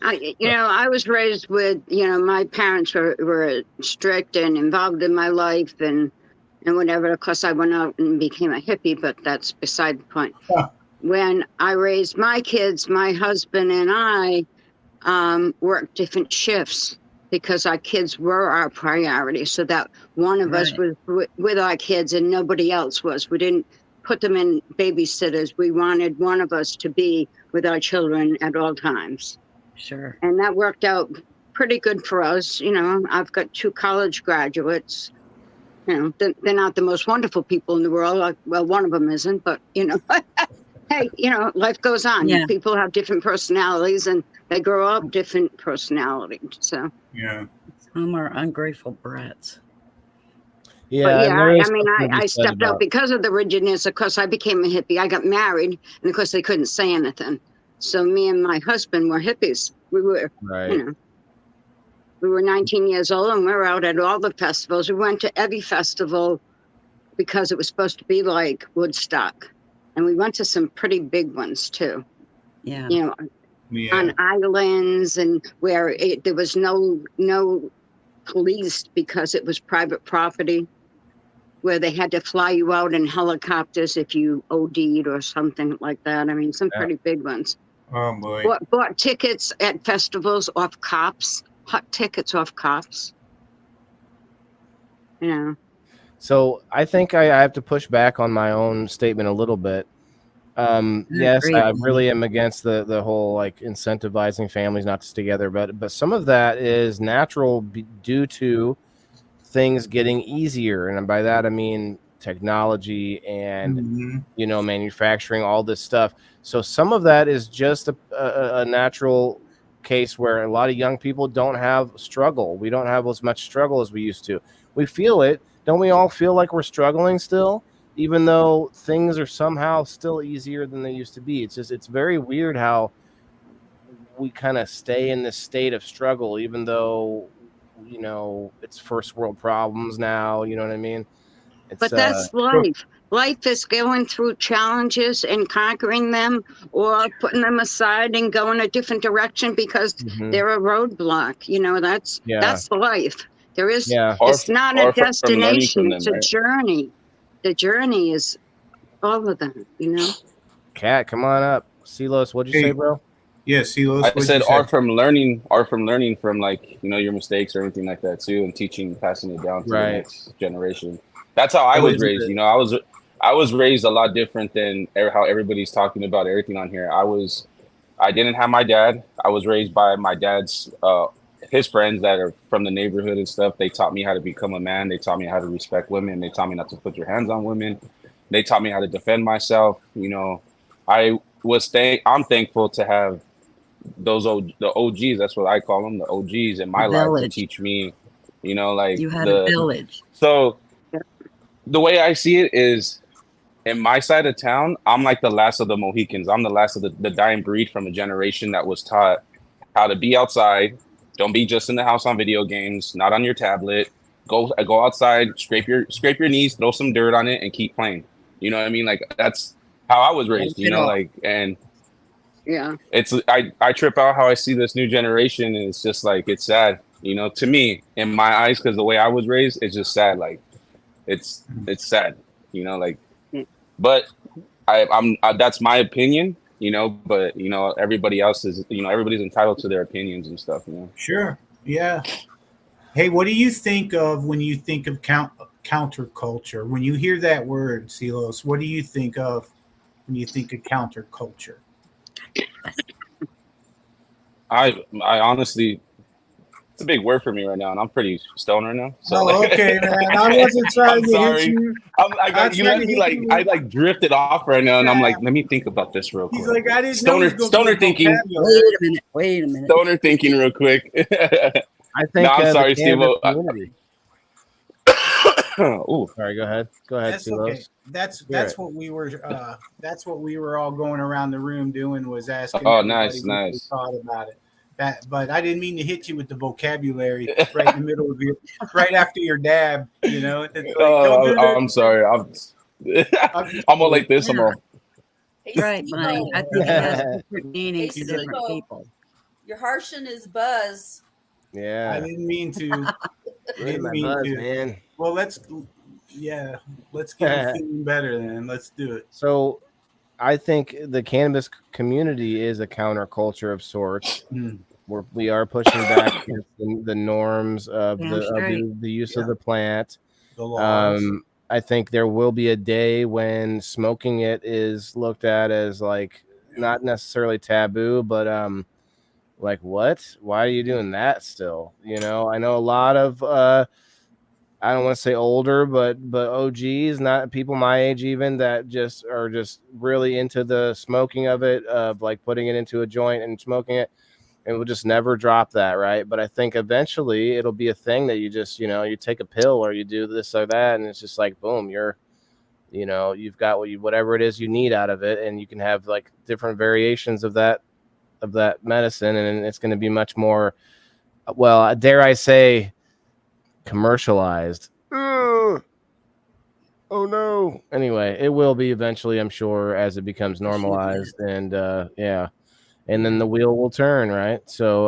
I was raised with, my parents were strict and involved in my life and whatever. Of course, I went out and became a hippie, but that's beside the point. Huh. When I raised my kids, my husband and I worked different shifts because our kids were our priority. So that one of us was with our kids and nobody else was. We didn't put them in babysitters. We wanted one of us to be with our children at all times. Sure. And that worked out pretty good for us. You know, I've got 2 college graduates. You know, they're not the most wonderful people in the world. Well, one of them isn't, but, hey, life goes on. Yeah. People have different personalities and they grow up different personalities. So, Yeah. Some are ungrateful brats. yeah. but yeah, there is I mean, something to I be said stepped out about- because of the rigidness. Of course, I became a hippie. I got married, and of course, they couldn't say anything. So me and my husband were hippies. We were, right. We were 19 years old, and we were out at all the festivals. We went to every festival because it was supposed to be like Woodstock, and we went to some pretty big ones too. Yeah. On islands and where there was no police because it was private property, where they had to fly you out in helicopters if you OD'd or something like that. I mean, some pretty big ones. Oh boy. Bought tickets at festivals off cops, hot tickets off cops. So I think I have to push back on my own statement a little bit. Yes, I really am against the whole like incentivizing families not to stay together, but some of that is natural due to things getting easier, and by that I mean technology and manufacturing, all this stuff. So some of that is just a natural case where a lot of young people don't have struggle. We don't have as much struggle as we used to. We feel it. Don't we all feel like we're struggling still, even though things are somehow still easier than they used to be? It's very weird how we kind of stay in this state of struggle, even though, it's first world problems now. You know what I mean? But that's life. Life is going through challenges and conquering them, or putting them aside and going a different direction because they're a roadblock. That's life. There is, it's not a destination, it's a journey. The journey is all of them, you know. Cat, come on up. Silos, what'd you say, Hey, bro? yeah, Silos, I what'd said you say? are from learning from like, you know, your mistakes or anything like that too, and teaching, passing it down to the Right. next generation. That's how I Oh, was is raised. it? You know, I was raised a lot different than how everybody's talking about everything on here. I didn't have my dad. I was raised by my dad's his friends that are from the neighborhood and stuff. They taught me how to become a man. They taught me how to respect women. They taught me not to put your hands on women. They taught me how to defend myself. You know, I'm thankful to have the OGs. That's what I call them, the OGs in The my life to village. teach me. You know, like You had a village. so the way I see it is in my side of town, I'm like the last of the Mohicans. I'm the last of the dying breed from a generation that was taught how to be outside. Don't be just in the house on video games, not on your tablet. Go outside, scrape your knees, throw some dirt on it, and keep playing. You know what I mean? Like that's how I was raised. You know, like and Yeah. it's I trip out how I see this new generation, and it's just like it's sad. You know, to me, in my eyes, because the way I was raised, it's just sad. Like it's sad. You know, like but that's my opinion, you know, but you know, everybody else is, you know, everybody's entitled to their opinions and stuff, you know. Sure. Yeah. Hey, what do you think of when you think of counterculture? When you hear that word, Silos, what do you think of when you think of counterculture? I honestly, it's a big word for me right now, and I'm pretty stoned right now. So Oh, okay, man. I wasn't trying I'm to hit sorry. you. You let me I drifted off right now, and I'm like, let me think about this real He's quick. like, I didn't know he was going Stoner to be a thinking. vocabulary. Wait a minute. Stoner thinking real quick. I think no, I'm sorry, the Steve. community. Ooh. Sorry, go ahead. Go ahead, That's Silos. okay. That's what we were all going around the room doing, was asking Oh, everybody what they nice. thought about it. But I didn't mean to hit you with the vocabulary right in the middle of right after your dab. You know, it's like, don't do that. I'm sorry. I'm all like this. I'm all. Right, Mike. I think it has different meanings to different Steve-O, people. You're harshing his buzz. Yeah. I didn't mean to. Ruined my buzz, man. Well, let's get him feeling better then. Let's do it. So I think the cannabis community is a counterculture of sorts. Where we are pushing back against the norms of the use of the plant. The laws. I think there will be a day when smoking it is looked at as like not necessarily taboo, but like what? Why are you doing that still? You know, I know a lot of I don't want to say older, but OGs, not people my age even, that just are just really into the smoking of it, of like putting it into a joint and smoking it, and we'll just never drop that, right? But I think eventually it'll be a thing that you just, you know, you take a pill or you do this or that, and it's just like boom, you've got whatever it is you need out of it, and you can have like different variations of that medicine, and it's going to be much more, well, dare I say, commercialized. Oh no. Anyway, it will be eventually, I'm sure, as it becomes normalized, and yeah, and then the wheel will turn, right? So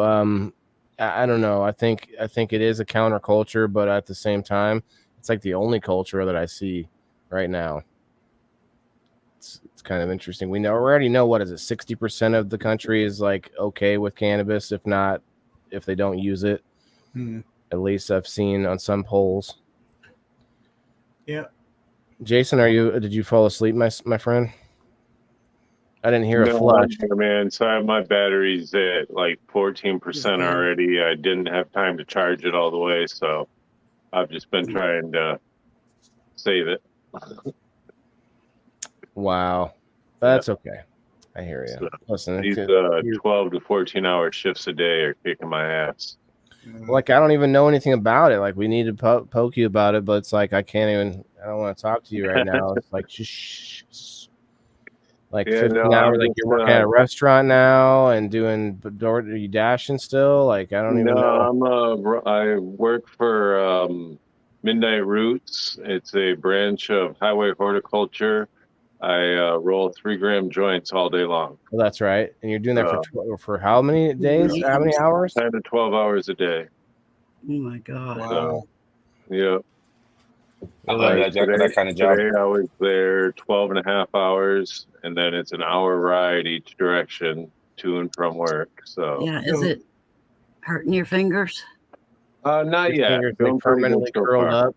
I don't know. I think it is a counterculture, but at the same time, it's like the only culture that I see right now. It's kind of interesting. We already know, what is it, 60% of the country is like okay with cannabis, if they don't use it. At least I've seen on some polls. Yeah. Jason, did you fall asleep, my friend? I didn't hear a No, flush. I'm here, man. Sorry, my battery's at like 14% already. I didn't have time to charge it all the way, so I've just been trying to save it. Wow. That's okay. I hear you. So Listen, these 12 to 14-hour shifts a day are kicking my ass. Like, I don't even know anything about it. Like, we need to poke you about it, but it's like I don't want to talk to you right now. It's like shh. Like 15 hours, like you're working at a restaurant now and doing are you dashing still? Like, I don't even know. I work for Midnight Roots. It's a branch of Highway Horticulture. I roll 3-gram joints all day long. Well, that's right. And you're doing that for how many days? How many hours? 10 to 12 hours a day. Oh my God. Wow. So, yeah. I love that kind of job. Today I was there 12 and a half hours, and then it's an hour ride each direction to and from work. So Yeah, is it hurting your fingers? Not Your yet. fingers Doing like pretty good permanently so curled far. up,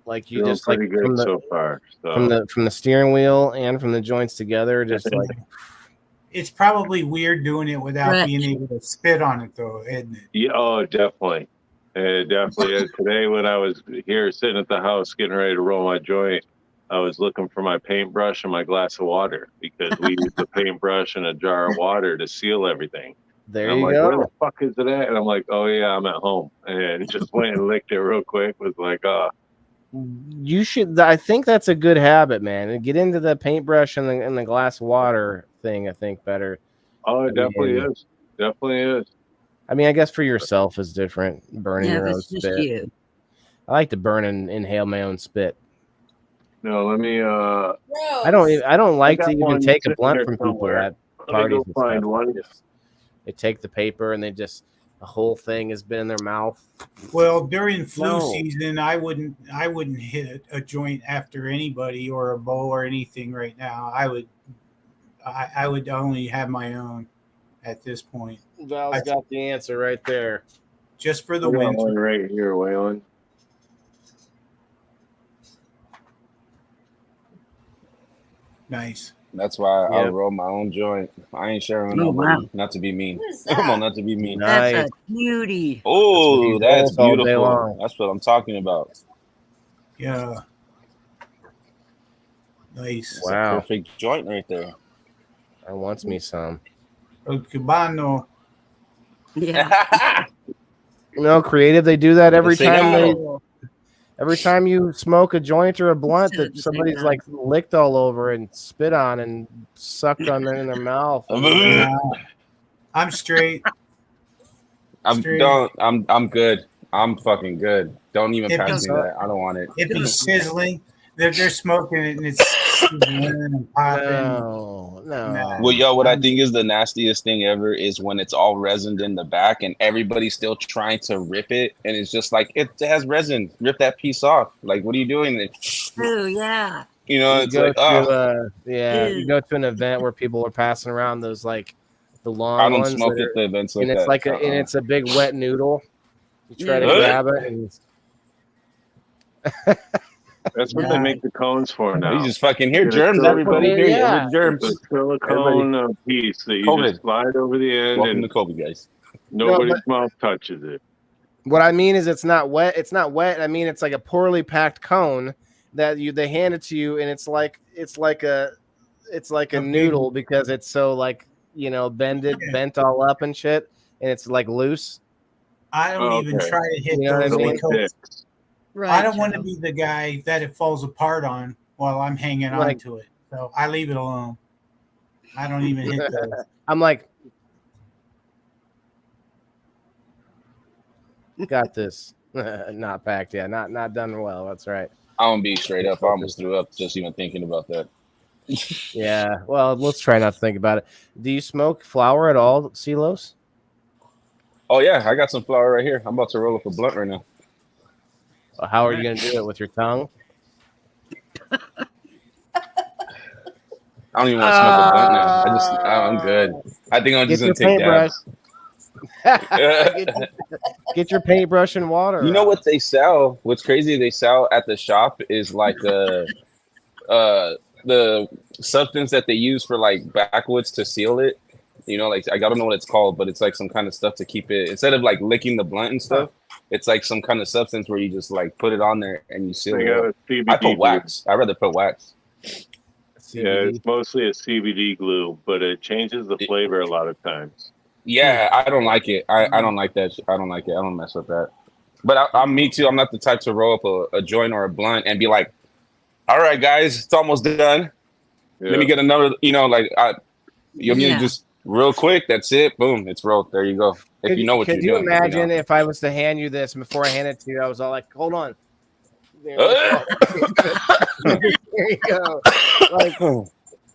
like you Doing just like pretty good so far. from the steering wheel and from the joints together, just like. It's probably weird doing it without being able to spit on it, though, isn't it? Yeah, oh, definitely. It definitely is. Today, when I was here sitting at the house getting ready to roll my joint, I was looking for my paintbrush and my glass of water because we use the paintbrush and a jar of water to seal everything. There and I'm you like, go. where the fuck is it at? And I'm like, oh, yeah, I'm at home. And just went and licked it real quick. Was like, You should. I think that's a good habit, man. And get into the paintbrush and the glass of water thing. I think better. oh, it definitely is. Definitely is. I mean, I guess for yourself is different. Burning Yeah, your if own it's just spit. you. I like to burn and inhale my own spit. No, let me. I don't like got to even one take a sitting blunt here from people somewhere. at Let me parties go and find stuff. one. They take the paper and the whole thing has been in their mouth. Well, during flu No. season, I wouldn't hit a joint after anybody or a bowl or anything right now. I would only have my own at this point. Val's got the answer right there. Just for the I got winter. one right here, Waylon. Nice. That's why I Yep. roll my own joint. I ain't sharing with Oh, nobody. wow. Not to be mean. What is that? Come on, not to be mean. Nice. That's a beauty. Oh, that's rolls all day beautiful. long. That's what I'm talking about. Yeah. Nice. It's a Wow. perfect joint right there. I wants me some. El Cubano. Yeah. No, creative. They do that every Say time no. every time you smoke a joint or a blunt Said it that the same somebody's time. like licked all over and spit on and sucked on in their mouth. I'm straight. I'm good. I'm fucking good. Don't even It pass be- me that. I don't want it. It be sizzling. They're smoking it and it's sizzling and popping. No. Nah. Well, yo, what I think is the nastiest thing ever is when it's all resined in the back and everybody's still trying to rip it, and it's just like it has resin. Rip that piece off. Like, what are you doing? Oh, yeah. You know, You it's go like, to Ew. you go to an event where people are passing around those like the long I don't ones smoke that at the events like and it's that. like and it's a big wet noodle. You try to Yeah. grab it and That's what they make the cones for now. You just fucking hear Get a germs, silicone- everybody. Here, Yeah. you germs. The silicone piece that you COVID. just slide over the end, Welcome and to COVID, guys. nobody's mouth touches it. what I mean is it's not wet. It's not wet. I mean it's like a poorly packed cone that they hand it to you and it's like a noodle because it's so like bent all up and shit and it's like loose. I don't even Okay. try to hit You know what I those mean? because Right. I don't want to Joe. be the guy that it falls apart on while I'm hanging on Like- to it. So I leave it alone. I don't even hit those. I'm like, got this. Not packed. Yeah, not done well. That's right. I'm gonna be straight up. I almost threw up just even thinking about that. Yeah. Well, let's try not to think about it. Do you smoke flower at all, Silos? Oh yeah, I got some flour right here. I'm about to roll up a blunt right now. How are you going to do it with your tongue? I don't even want to smoke a blunt now. I'm good. I think I'm Get just your gonna take paintbrush. dabs. Get your paintbrush and water. You know what they sell? What's crazy? They sell at the shop is like the substance that they use for like backwoods to seal it. You know, like I don't know what it's called, but it's like some kind of stuff to keep it instead of like licking the blunt and stuff. It's like some kind of substance where you just like put it on there and you seal They it. got up. a CBD I put glue. wax. I'd rather put wax. Yeah, it's mostly a CBD glue, but it changes the flavor a lot of times. Yeah, I don't like it. I don't like that. I don't like it. I don't mess with that. But I'm me too. I'm not the type to roll up a joint or a blunt and be like, "All right, guys, it's almost done. Let me get another." You know, like you mean just real quick. That's it. Boom, it's rolled. There you go. If you know what you're doing. Could you imagine if I was to hand you this and before I hand it to you, I was all like, "Hold on." There you go. Like,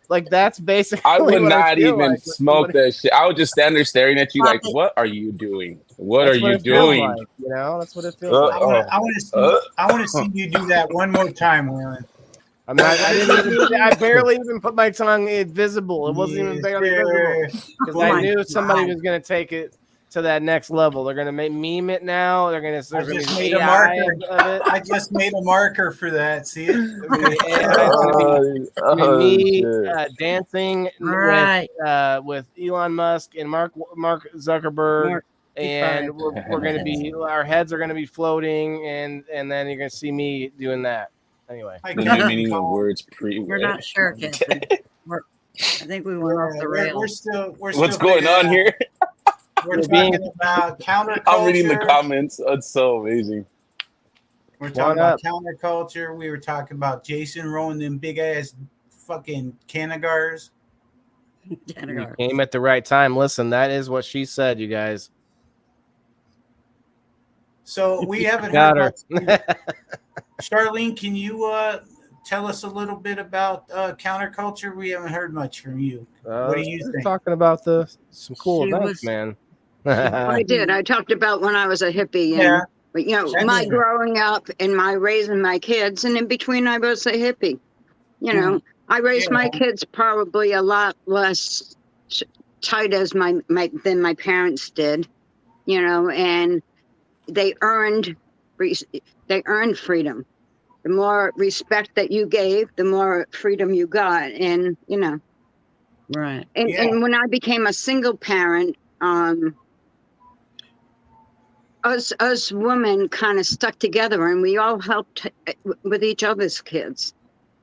Like that's basically. I would what not feel even like with smoke somebody- that shit. I would just stand there staring at you Pop like, it. what are you doing? What That's are what you it feels doing? like. You know, that's what it feels like. I want to see. I want to see you do that one more time, Waylon. I'm not. I didn't even. I barely even put my tongue visible. It wasn't even barely visible because Oh I my knew somebody God. was going to take it to that next level. They're going to meme it now. They're going to. I There's going to just be made a AI marker. of it. I just made a marker for that. See it? It's going to be AI. It's going to be me dancing right. with Elon Musk and Mark Zuckerberg. Mark, and we're going to be. Our heads are going to be floating, and then you're going to see me doing that. Anyway, I The can't meaning of recall. words pre. We're not sure, Captain. I think we went off the rails. We're still. What's going on here? We're talking about counterculture. I'm reading the comments. That's so amazing. We're talking about counterculture. We were talking about Jason rolling them big ass fucking Canagars. You came at the right time. Listen, that is what she said, you guys. So we haven't Got heard her. much. Charlene, can you tell us a little bit about counterculture? We haven't heard much from you. What do you think? Talking about some cool She events, man. I did. I talked about when I was a hippie. And, Yeah. but, you know, I my know. growing up and my raising my kids, and in between, I was a hippie. You know, I raised my kids probably a lot less tight as than my parents did. You know, and they earned freedom. The more respect that you gave, the more freedom you got, and you know. Right. And when I became a single parent, us women kind of stuck together, and we all helped with each other's kids.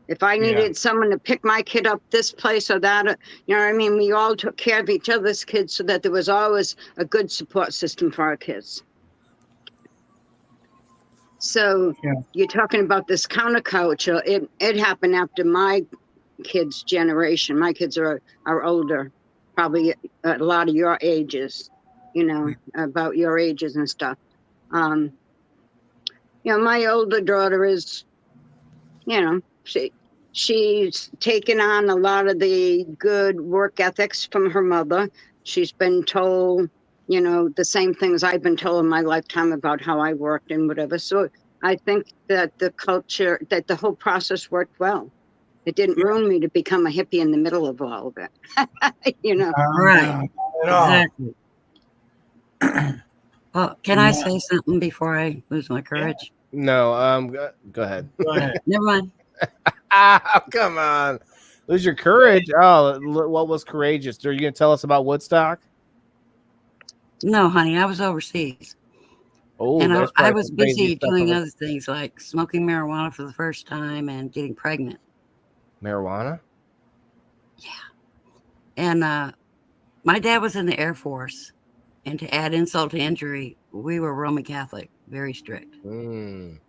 If I needed someone to pick my kid up this place or that, you know what I mean? We all took care of each other's kids so that there was always a good support system for our kids. So you're talking about this counterculture. It happened after my kids' generation. My kids are older, probably a lot of your ages, you know, about your ages and stuff. You know, my older daughter is, you know, she's taken on a lot of the good work ethics from her mother. She's been told, you know, the same things I've been told in my lifetime about how I worked and whatever. So I think that that the whole process worked well. It didn't ruin me to become a hippie in the middle of all of it. You know. Right. Exactly. Well, can I say something before I lose my courage? No, go ahead. Go ahead. Never mind. Come on. Lose your courage. Oh, what was courageous? Are you going to tell us about Woodstock? No, honey, I was overseas. Oh, and I was some crazy busy stuff doing on it. other things like smoking marijuana for the first time and getting pregnant. Marijuana? Yeah. And my dad was in the Air Force. And to add insult to injury, we were Roman Catholic, very strict. Mm.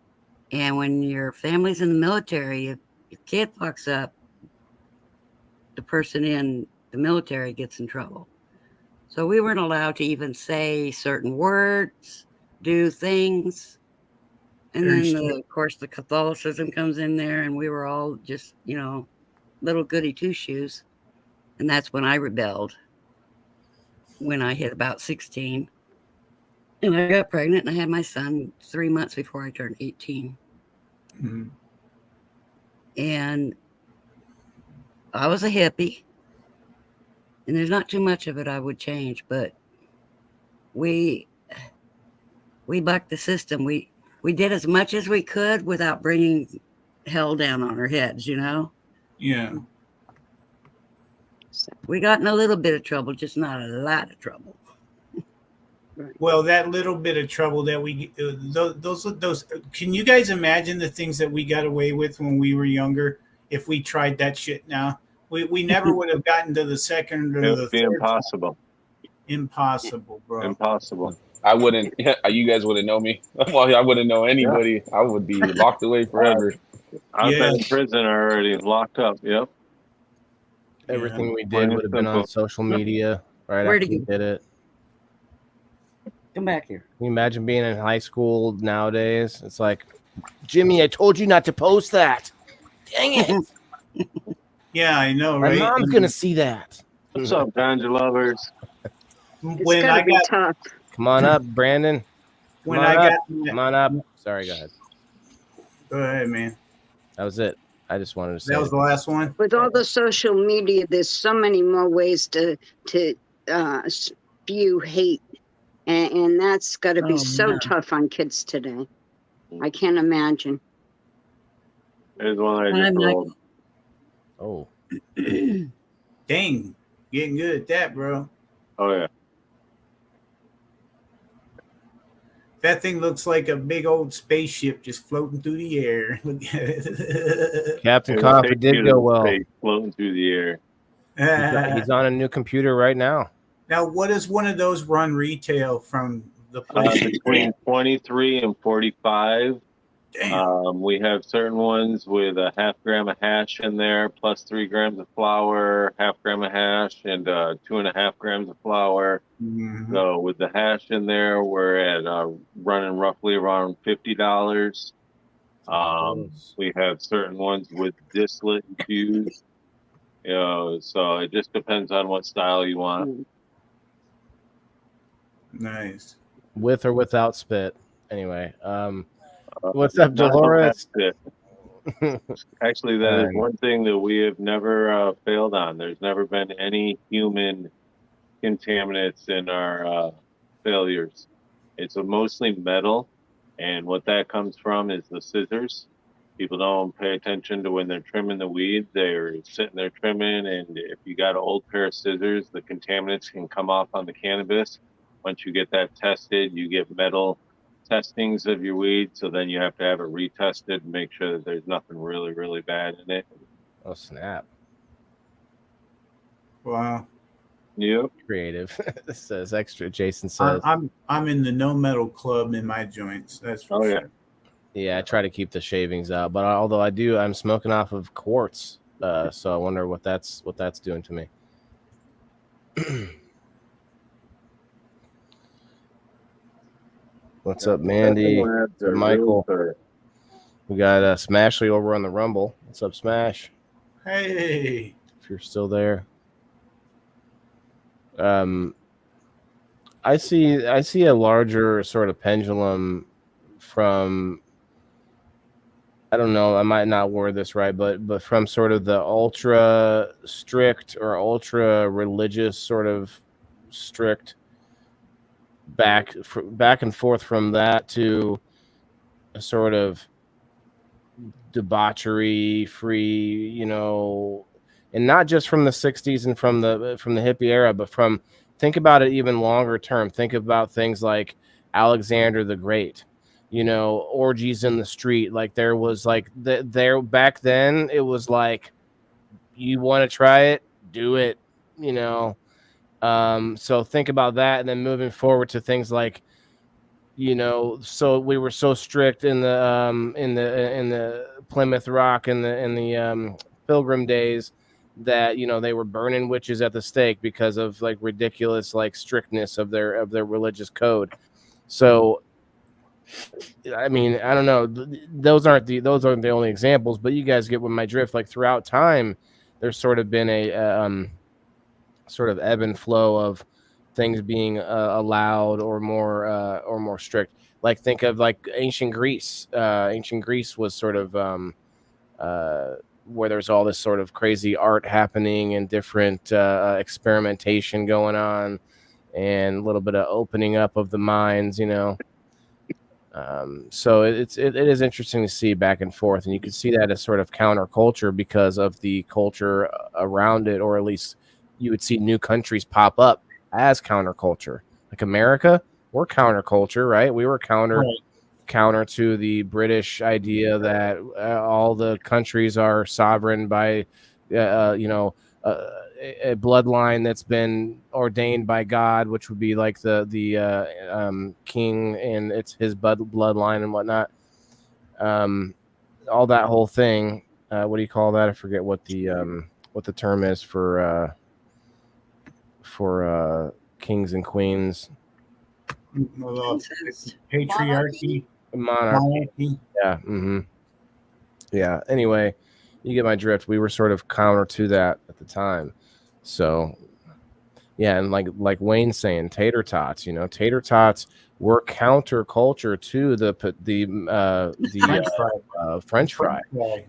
And when your family's in the military, if your kid fucks up, the person in the military gets in trouble. So we weren't allowed to even say certain words, do things. And then, of course, the Catholicism comes in there, and we were all just, you know, little goody two-shoes. And that's when I rebelled, when I hit about 16. And I got pregnant, and I had my son 3 months before I turned 18. Mm-hmm. And I was a hippie. And there's not too much of it I would change, but we bucked the system. We did as much as we could without bringing hell down on our heads, you know? Yeah. We got in a little bit of trouble, just not a lot of trouble. Well, that little bit of trouble that we those can you guys imagine the things that we got away with when we were younger? If we tried that shit now, we never would have gotten to the second or It the would be third. impossible. Impossible, bro. Impossible. I wouldn't. You guys wouldn't know me. Well, I wouldn't know anybody. I would be locked away forever. I've been in prison already, locked up. Yep. Everything we did would have been on social media right Where'd after he we go? did it. Come back here. Can you imagine being in high school nowadays? It's like, Jimmy, I told you not to post that. Dang it. Yeah, I know, My right? mom's gonna see that. What's up, ganja lovers? It's When got I to be got tough. Come on up, Brandon. Come when on I up. got Come on up. Sorry, go ahead. go ahead, man. That was it. I just wanted to say That was the last one. With all the social media, there's so many more ways to spew hate, and that's got to be Oh, so yeah. tough on kids today. I can't imagine. There's one I Hi, just Michael. rolled. Oh, Dang, getting good at that, bro. Oh yeah. That thing looks like a big old spaceship just floating through the air. Captain It'll Coffee take did you go to well. space, floating through the air. He's on a new computer right now. Now, what does one of those run retail from the place? Between 23 and 45. Damn. We have certain ones with a half gram of hash in there, plus 3 grams of flour, half gram of hash, and 2.5 grams of flour. Mhm. So with the hash in there, we're at running roughly around $50. We have certain ones with distillate infused. So it just depends on what style you want. Nice. With or without spit. Anyway, what's up, Not Dolores? that Actually, that is one thing that we have never failed on. There's never been any human contaminants in our failures. It's mostly metal, and what that comes from is the scissors. People don't pay attention to when they're trimming the weed. They're sitting there trimming, and if you got an old pair of scissors, the contaminants can come off on the cannabis. Once you get that tested, you get metal testings of your weed, so then you have to have it retested and make sure that there's nothing really, really bad in it. Oh, snap. Wow. Yep. Creative. This says extra. Jason says. I'm in the no metal club in my joints. That's for sure. Yeah, I try to keep the shavings out, but although I'm smoking off of quartz, so I wonder what that's doing to me. What's up, Mandy? What's up, Michael? We got Smashley over on the Rumble. What's up, Smash? Hey, if you're still there. I see a larger sort of pendulum from, I don't know, I might not word this right, but from sort of the ultra strict or ultra religious sort of strict back and forth from that to a sort of debauchery free, and not just from the 60s and from the hippie era, but from, think about it even longer term. Think about things like Alexander the Great, orgies in the street. Like there was like there back then, it was like, you want to try it, do it, so think about that, and then moving forward to things like, so we were so strict in the Plymouth Rock and the Pilgrim days that they were burning witches at the stake because of like ridiculous like strictness of their religious code. So I mean, I don't know, those aren't the only examples, but you guys get what my drift. Like throughout time, there's sort of been a sort of ebb and flow of things being allowed or more strict. Like think of like ancient Greece. Ancient Greece was sort of where there's all this sort of crazy art happening and different experimentation going on and a little bit of opening up of the minds, so it is interesting to see back and forth, and you can see that as sort of counterculture because of the culture around it, or at least you would see new countries pop up as counterculture. Like America, we're counterculture, right? We were counter to the British idea that all the countries are sovereign by, a bloodline that's been ordained by God, which would be like the king and it's his bloodline and whatnot. All that whole thing. What do you call that? I forget what the term is for kings and queens. Patriarchy. Monarchy. Yeah. Mm-hmm. Yeah. Anyway, You get my drift. We were sort of counter to that at the time. So yeah, and like Wayne's saying, tater tots. You know, tater tots were counterculture to the French fry.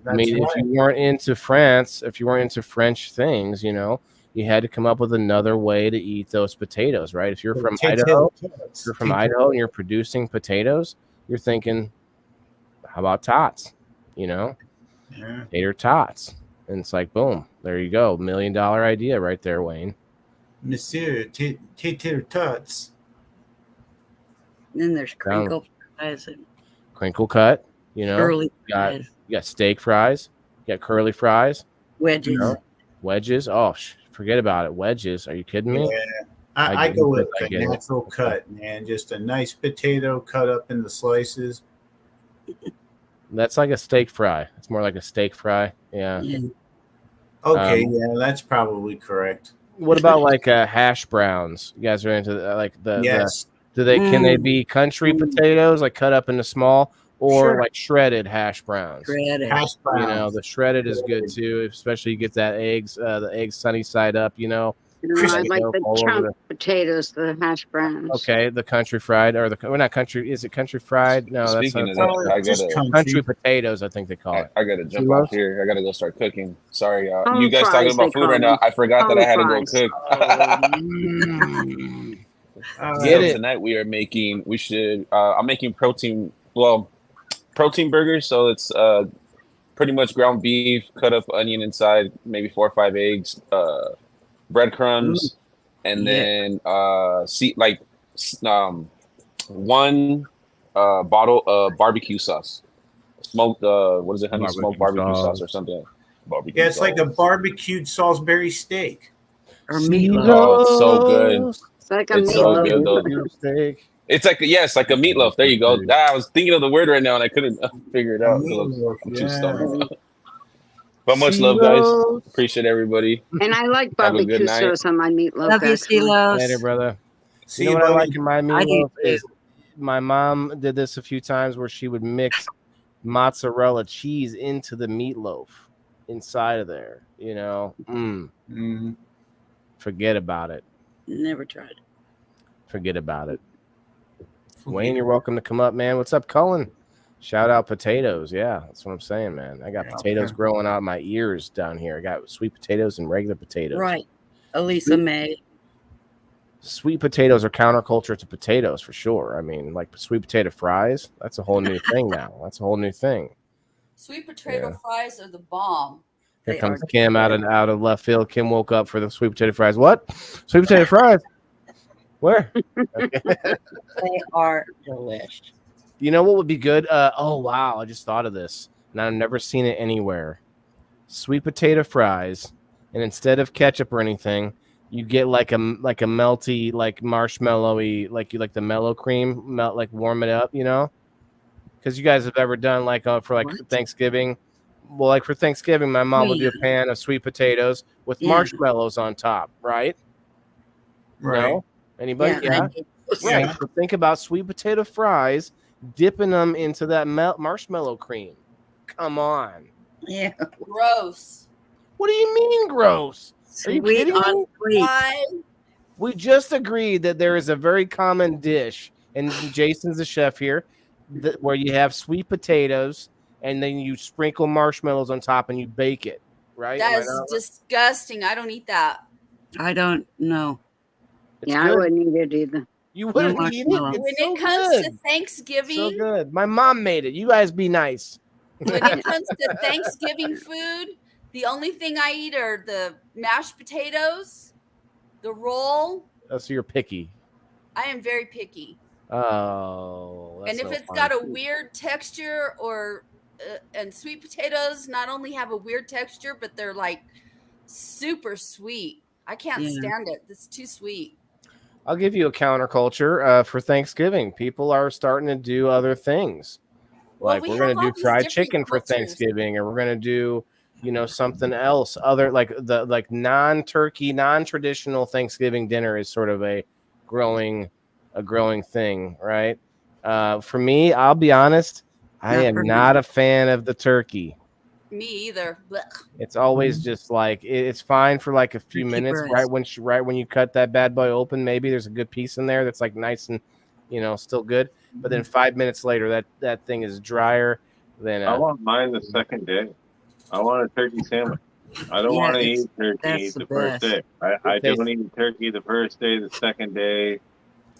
I mean, if you weren't into France, if you weren't into French things, you know, you had to come up with another way to eat those potatoes, right? If you're from Idaho, and you're producing potatoes, you're thinking, how about tots? You know, tater tots. And it's like, boom, there you go. $1 million idea right there, Wayne. Monsieur, tater tots. And then there's crinkle fries and crinkle cut, you know. curly You fries. got steak fries, you got curly fries, Wedges. You know? Wedges. Oh, forget about it. Wedges. Are you kidding me? Yeah. I go with the natural cut, man. Just a nice potato cut up into slices. That's like a steak fry. It's more like a steak fry. Yeah. Okay, yeah, that's probably correct. What about like hash browns? You guys are into yes. Can they be country potatoes like cut up into small or like shredded hash browns? Shredded. Hash browns. You know, the shredded is good too, especially you get that the eggs sunny side up, you know. I like the chunk potatoes, the hash browns. Okay, the country fried or not country. Is it country fried? No, Speaking that's of that, I gotta country potatoes. I think they call it. I gotta jump off here. I gotta go start cooking. Sorry, Home you guys fries, talking about they food right call now. I forgot that I had to go fries. cook. Get it. Tonight we are making. I'm making protein burgers. So it's pretty much ground beef, cut up onion inside, maybe 4 or 5 eggs, breadcrumbs, and then one bottle of barbecue sauce, smoked what is it, honey smoked barbecue sauce or something. Barbecue it's sauce. like a barbecued Salisbury steak or meatloaf. Oh, it's so good. It's like a It's so good though. Steak. It's like like a meatloaf. There you go. I was thinking of the word right now and I couldn't figure it out. I'm too stoned. But much love, guys. Appreciate everybody. And I like barbecue sauce on my meatloaf. Love you, Silos. Later, brother. See you know you, what I buddy. like in my meatloaf is my mom did this a few times where she would mix mozzarella cheese into the meatloaf inside of there. You know, forget about it. Never tried. Forget about it. Wayne, you're welcome to come up, man. What's up, Cullen? Shout out potatoes. Yeah, that's what I'm saying, man. I got potatoes growing out my ears down here. I got sweet potatoes and regular potatoes. Right. Elisa May. Sweet potatoes are counterculture to potatoes for sure. I mean, like sweet potato fries, that's a whole new thing now. That's a whole new thing. Sweet potato fries are the bomb. Here comes Kim out of left field. Kim woke up for the sweet potato fries. What? Sweet potato fries? Where? They are delish. You know what would be good? Oh wow, I just thought of this, and I've never seen it anywhere. Sweet potato fries, and instead of ketchup or anything, you get like a melty, like marshmallowy, like you like the mellow cream, like warm it up, you know? Because you guys have ever done like for like Thanksgiving. Well, like for Thanksgiving, my mom would do a pan of sweet potatoes with marshmallows on top, right? Right. No? Anybody? Yeah. Right. So think about sweet potato fries, dipping them into that marshmallow cream. Come on. Yeah. Gross. What do you mean gross? Are you kidding me? Why? We just agreed that there is a very common dish, and Jason's the chef here, where you have sweet potatoes and then you sprinkle marshmallows on top and you bake it, right? That is disgusting. I don't eat that. I don't know. I wouldn't eat it either. You wouldn't eat it? When it comes to Thanksgiving, so good. My mom made it. You guys be nice. When it comes to Thanksgiving food, the only thing I eat are the mashed potatoes, the roll. Oh, so you're picky. I am very picky. Oh. And if it's got a weird texture and sweet potatoes not only have a weird texture, but they're like super sweet. I can't stand it. It's too sweet. I'll give you a counterculture for Thanksgiving. People are starting to do other things. Like we're going to do fried chicken for Thanksgiving, or we're going to do, something else. Other like non-turkey, non-traditional Thanksgiving dinner is sort of a growing thing, right? For me, I'll be honest, I am not a fan of the turkey. Me either. Blech. It's always just like it's fine for like a few Turkey minutes, breast. right when you cut that bad boy open. Maybe there's a good piece in there that's like nice and still good. But then 5 minutes later, that thing is drier than I want mine the second day. I want a turkey sandwich. I don't Yeah, want to eat that's turkey the the first best. day. I don't eat turkey the first day, the second day.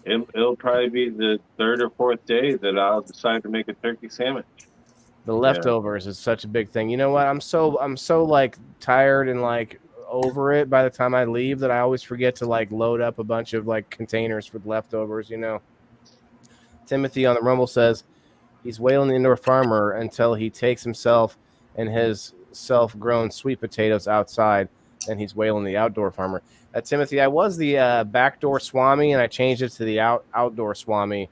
It'll probably be the third or fourth day that I'll decide to make a turkey sandwich. the Yeah. leftovers is such a big thing. You know what? I'm so like tired and like over it by the time I leave that I always forget to like load up a bunch of like containers for the leftovers. Timothy on the Rumble says he's wailing the indoor farmer until he takes himself and his self-grown sweet potatoes outside. Then he's wailing the outdoor farmer. Timothy, I was the backdoor swami, and I changed it to the outdoor swami.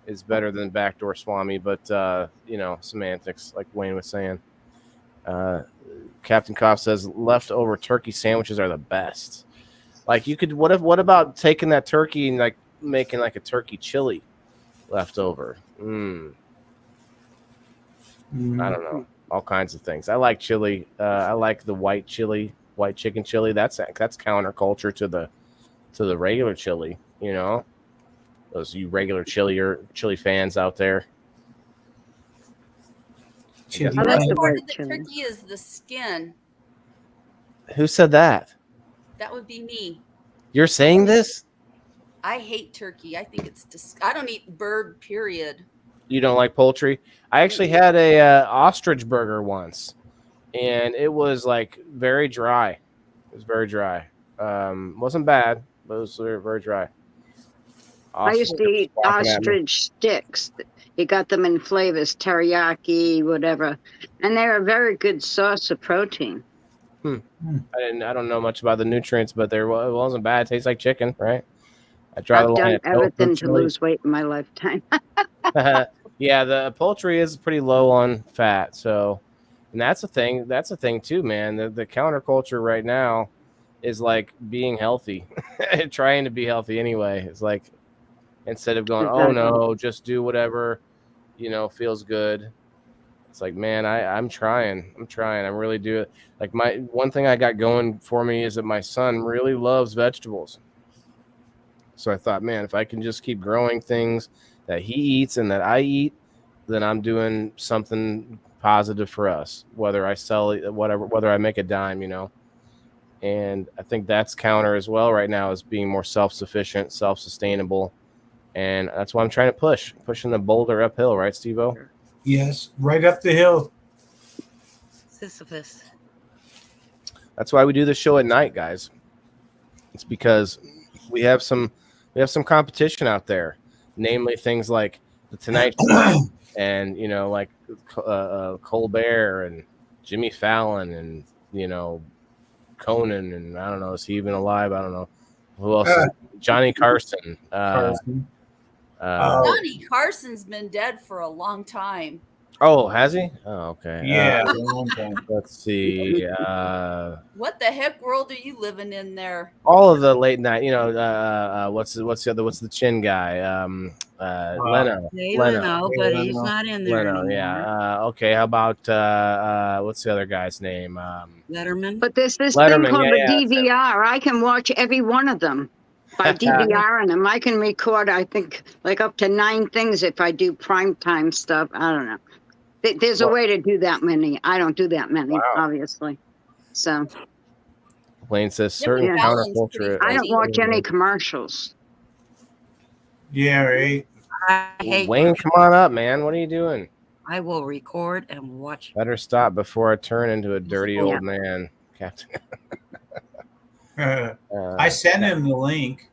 Is better than backdoor swami, but semantics, like Wayne was saying. Captain Koff says leftover turkey sandwiches are the best. Like you could, what about taking that turkey and like making like a turkey chili leftover? I don't know, all kinds of things. I like chili. I like the white chicken chili. That's counterculture to the regular chili. Those you regular chili fans out there. Chili. I The like best the part white of the chili. turkey is the skin. Who said that? That would be me. You're saying this? I hate turkey. I think I don't eat bird, period. You don't like poultry? I actually had a ostrich burger once, and it was like very dry. It was very dry. Wasn't bad, but it was very, very dry. I used to eat ostrich sticks. You got them in flavors, teriyaki, whatever, and they're a very good source of protein. I don't know much about the nutrients, but it wasn't bad. It tastes like chicken, right? I draw the I've line done at everything to chili. lose weight in my lifetime. Yeah, the poultry is pretty low on fat, so and that's a thing. That's a thing too, man. The counterculture right now is like being healthy, trying to be healthy anyway. It's like instead of going, oh Exactly. no, just do whatever feels good. It's like, man, I'm trying. I really do it. Like my one thing I got going for me is that my son really loves vegetables. So I thought, man, if I can just keep growing things that he eats and that I eat, then I'm doing something positive for us. Whether I sell it, whether I make a dime, And I think that's counter as well right now is being more self-sufficient, self-sustainable, and that's why I'm trying to pushing the boulder uphill, right, Steve-O? Yes, right up the hill. Sisyphus. That's why we do the show at night, guys. It's because we have some competition out there, namely things like the Tonight Show and like Colbert and Jimmy Fallon and Conan and I don't know, is he even alive? I don't know who else. Johnny Carson. Johnny Carson's been dead for a long time. Oh, has he? Oh, okay. Yeah, a long time. Let's see. What the heck world are you living in there? All of the late night. What's the chin guy? Leno. Leno, but he's not in there Leno. anymore. Yeah. Okay. How about what's the other guy's name? Letterman. But there's this Letterman, thing called yeah, the DVR. I can watch every one of them by DVRing them. I can record, I think, like up to 9 things if I do primetime stuff. I don't know. There's a way to do that many. I don't do that many, obviously. So Wayne says certain Yeah. counterculture. I don't watch any commercials. Yeah, right. I hate Wayne, come on up, man. What are you doing? I will record and watch. Better stop before I turn into a dirty old man, Captain. I sent him the link.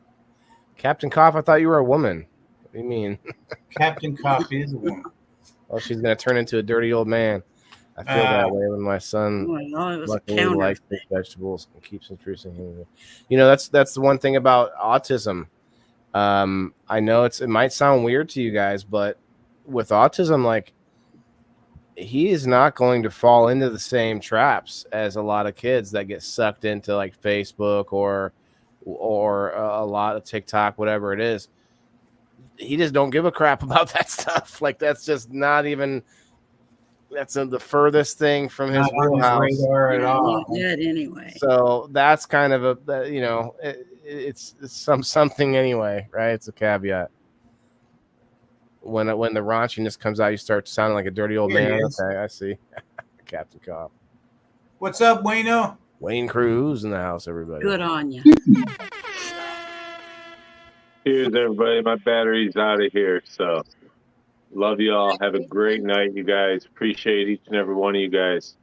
Captain Koff, I thought you were a woman. What do you mean? Captain Koff is a woman. Oh, she's gonna turn into a dirty old man. I feel that way when my son luckily likes big vegetables and keeps increasing him. That's the one thing about autism. I know it might sound weird to you guys, but with autism, like he is not going to fall into the same traps as a lot of kids that get sucked into like Facebook or a lot of TikTok, whatever it is. He just don't give a crap about that stuff. Like that's just not even. That's the furthest thing from his Not on his wheelhouse. radar at Yeah, all. not yet anyway. So that's kind of it's something anyway, right? It's a caveat. When the raunchiness comes out, you start sounding like a dirty old Here he man. is. Okay, I see. Captain Cobb. What's up, Wayno? Wayne Cruz in the house, everybody. Good on you. Cheers, everybody. My battery's out of here. So love you all. Have a great night, you guys. Appreciate each and every one of you guys.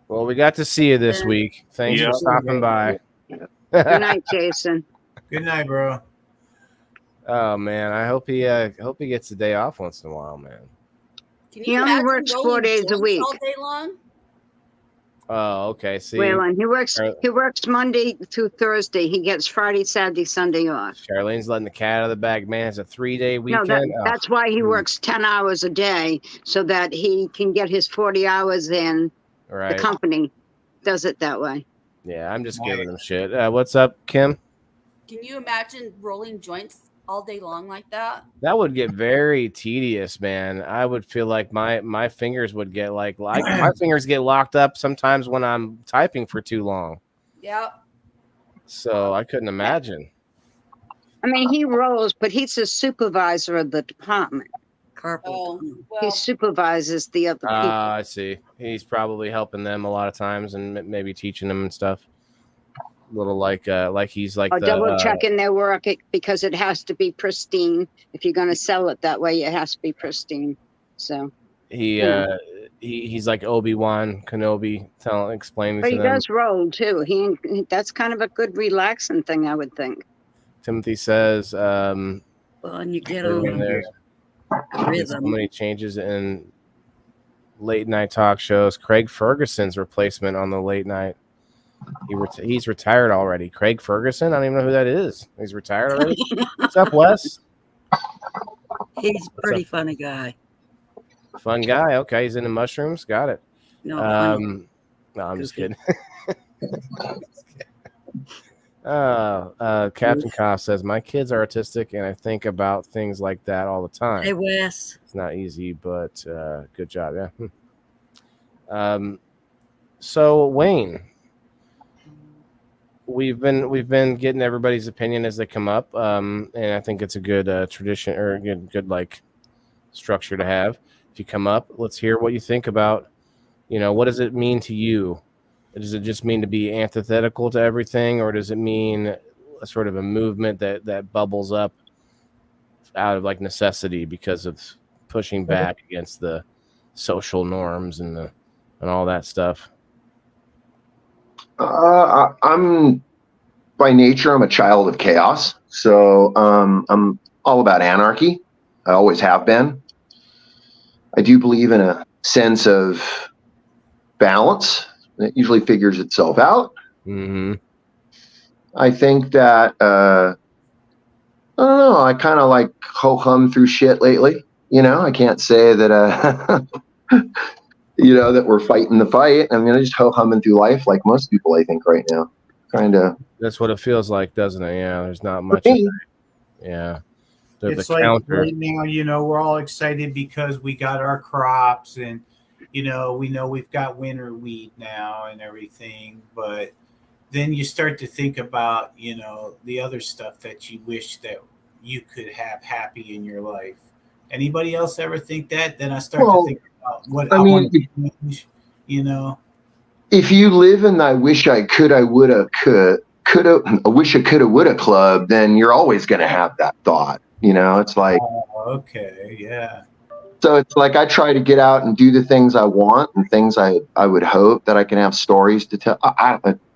Well, we got to see you this week. Thanks Yeah. for stopping by. Good night, Jason. Good night, bro. Oh man, I hope he gets a day off once in a while, man. Can He you only imagine works 4 rolling days a joints week. all day long? Oh, okay. See, Waylon, he works Monday through Thursday. He gets Friday, Saturday, Sunday off. Charlene's letting the cat out of the bag, man. It's a 3-day No, weekend. that's why he works 10 hours a day so that he can get his 40 hours in. Right. The company does it that way. Yeah, I'm just giving him shit. What's up, Kim? Can you imagine rolling joints all day long like that? That would get very tedious, man. I would feel like my fingers would get like my fingers get locked up sometimes when I'm typing for too long. Yeah. So I couldn't imagine. I mean, he rolls, but he's the supervisor of the department. Oh, He well, supervises the other people. I see. He's probably helping them a lot of times and maybe teaching them and stuff. A little like he's like Or the double checking their work because it has to be pristine. If you're going to sell it that way, it has to be pristine. So he's like Obi-Wan Kenobi explaining but to he them. does roll too. That's kind of a good relaxing thing, I would think. Timothy says Well, and you get on there's so rhythm. many changes in late night talk shows. Craig Ferguson's replacement on the late night. He's retired already. Craig Ferguson? I don't even know who that is. He's retired already? What's up, Wes? He's a pretty funny guy. Fun guy. Okay, he's into mushrooms. Got it. No, funny. No, I'm just Goofy. kidding. Captain Koff says, my kids are autistic and I think about things like that all the time. Hey, Wes. It's not easy, but good job. Yeah. So Wayne, we've been getting everybody's opinion as they come up, and I think it's a good tradition or good like structure to have. If you come up, let's hear what you think about. What does it mean to you? Does it just mean to be antithetical to everything, or does it mean a sort of a movement that bubbles up out of like necessity because of pushing back against the social norms and all that stuff? I'm by nature, I'm a child of chaos. So I'm all about anarchy. I always have been. I do believe in a sense of balance. It usually figures itself out. Mm-hmm. I think that, I don't know, I kind of like ho-hum through shit lately. I can't say that, that we're fighting the fight. I'm just ho-humming through life like most people, I think, right now. That's what it feels like, doesn't it? Yeah, there's not much. Yeah. It's like right now, we're all excited because we got our crops and, we know we've got winter wheat now and everything. But then you start to think about, the other stuff that you wish that you could have happy in your life. Anybody else ever think that? Then I start to think about what I want to change, If you live in I wish I could, I woulda, coulda, I wish I coulda, woulda club, then you're always going to have that thought. It's like, okay, yeah. So it's like I try to get out and do the things I want and things I would hope that I can have stories to tell.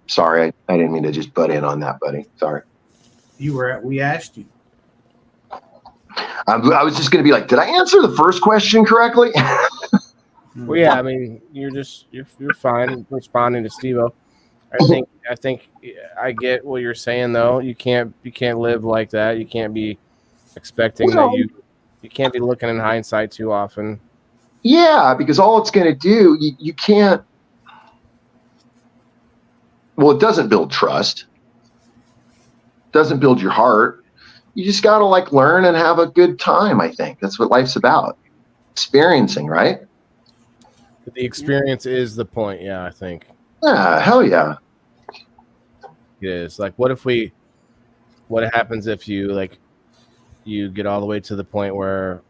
Sorry, I didn't mean to just butt in on that, buddy. Sorry. We asked you. I was just going to be like, did I answer the first question correctly? Well, yeah, I mean, you're fine responding to Steve-O. I think I get what you're saying though. You can't live like that. You can't be expecting that you can't be looking in hindsight too often. Yeah, because all it's going to do, you can't. Well, it doesn't build trust. Doesn't build your heart. You just got to learn and have a good time. I think that's what life's about. Experiencing, right? The experience is the point. Yeah, I think Yeah, hell yeah. it is. Like, what happens if you get all the way to the point where,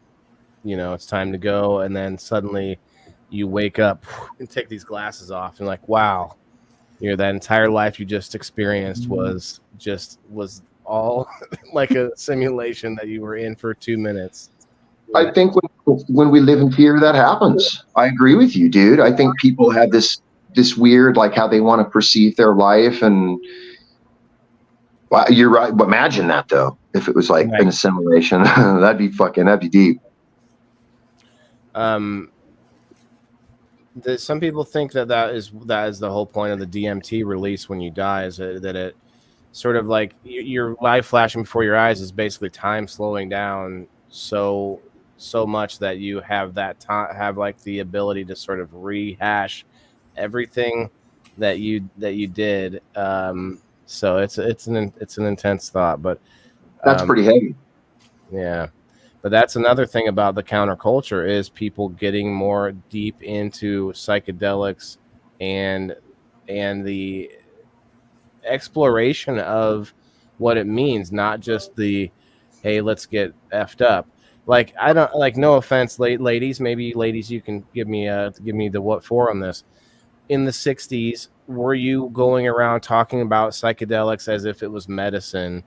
it's time to go, and then suddenly you wake up and take these glasses off and like, wow, that entire life you just experienced was all like a simulation that you were in for 2 minutes. I think when we live in fear, that happens. I agree with you, dude. I think people have this weird, like, how they want to perceive their life, and well, you're right. But imagine that though, if it was like an assimilation, that'd be deep. Some people think that is the whole point of the DMT release when you die, is that it sort of like your life flashing before your eyes is basically time slowing down so much that you have that time, have like the ability to sort of rehash everything that you did. So it's an intense thought, but that's pretty heavy. Yeah. But that's another thing about the counterculture, is people getting more deep into psychedelics and the exploration of what it means, not just the, hey, let's get effed up. Like, I don't like, no offense, ladies, maybe ladies, you can give me the what for on this. In the 60s, were you going around talking about psychedelics as if it was medicine,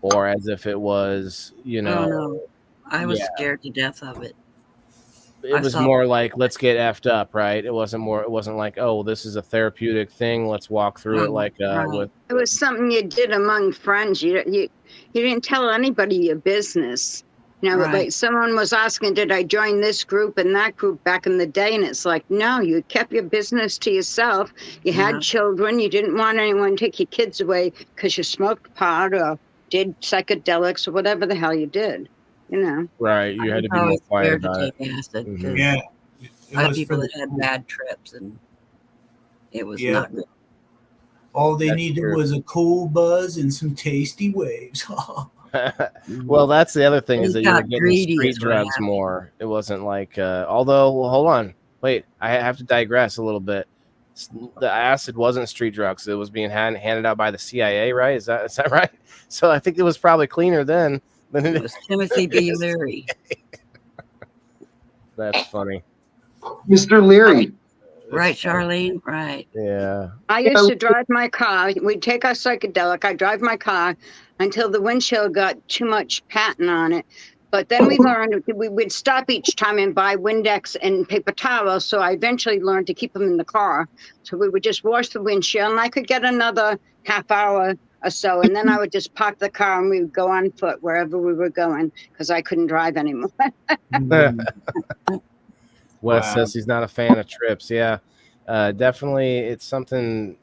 or as if it was, Oh, no. I was scared to death of it. It was more like, let's get effed up, right? It wasn't like, oh, this is a therapeutic thing, let's walk through it like with. It was something you did among friends. You didn't tell anybody your business. Like someone was asking, did I join this group and that group back in the day? And it's like, no, you kept your business to yourself. You had children. You didn't want anyone to take your kids away because you smoked pot or did psychedelics or whatever the hell you did. Right, you had to be more quiet about it. Acid, Yeah, a lot of people that had bad trips, and it was not good. All they needed was a cool buzz and some tasty waves. Well, that's the other thing, is that you were getting street drugs more. It wasn't like, although, well, hold on, wait, I have to digress a little bit. The acid wasn't street drugs; it was being handed out by the CIA, right? Is that right? So I think it was probably cleaner then. It was Timothy B. Leary. That's funny. Mr. Leary. Right, Charlene? Right. Yeah. I used to drive my car. We'd take our psychedelic. I'd drive my car until the windshield got too much patent on it. But then we learned we'd stop each time and buy Windex and paper towels. So I eventually learned to keep them in the car. So we would just wash the windshield, and I could get another half hour or so, and then I would just park the car and we would go on foot wherever we were going because I couldn't drive anymore. Wes says he's not a fan of trips. Yeah, definitely. It's something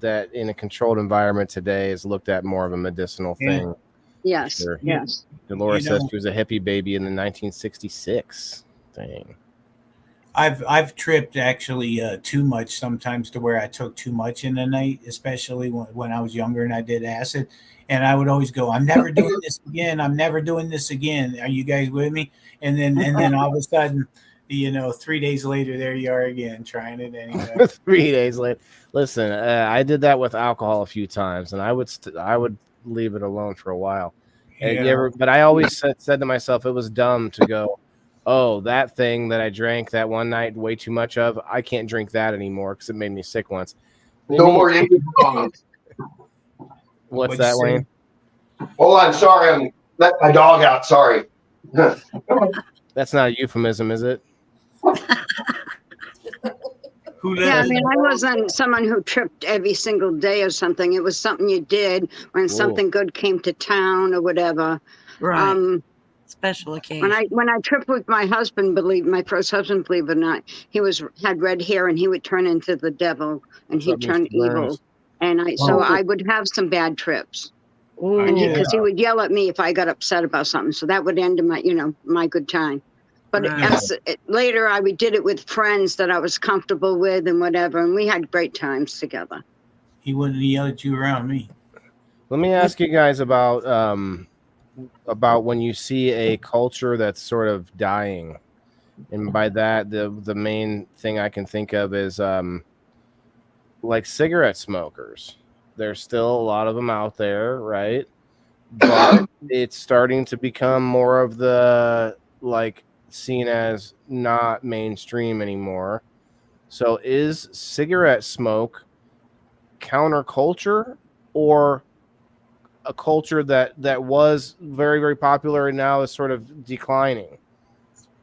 that in a controlled environment today is looked at more of a medicinal thing. Yes, sure. Yes. Dolores says she was a hippie baby in the 1966 thing. I've tripped actually too much sometimes, to where I took too much in the night, especially when I was younger and I did acid. And I would always go, I'm never doing this again. I'm never doing this again. Are you guys with me? And then all of a sudden, 3 days later, there you are again, trying it anyway. 3 days later. Listen, I did that with alcohol a few times, and I would leave it alone for a while. But I always said to myself, it was dumb to go, oh, that thing that I drank that one night way too much of, I can't drink that anymore because it made me sick once. No more comments. What's that, Wayne? Hold on, sorry, I'm letting my dog out. Sorry. That's not a euphemism, is it? I wasn't someone who tripped every single day or something. It was something you did when something good came to town or whatever. Right. Special occasion. When I tripped with my husband, my first husband, believe it or not, he had red hair and he would turn into the devil and he'd turn evil. And I would have some bad trips. And because he would yell at me if I got upset about something. So that would end my, my good time. But later I did it with friends that I was comfortable with and whatever. And we had great times together. He wouldn't yell at you around me. Let me ask you guys about when you see a culture that's sort of dying, And by that, the main thing I can think of is like cigarette smokers. There's still a lot of them out there, right? But it's starting to become more of the like seen as not mainstream anymore. So is cigarette smoke counterculture, or a culture that was very, very popular and now is sort of declining?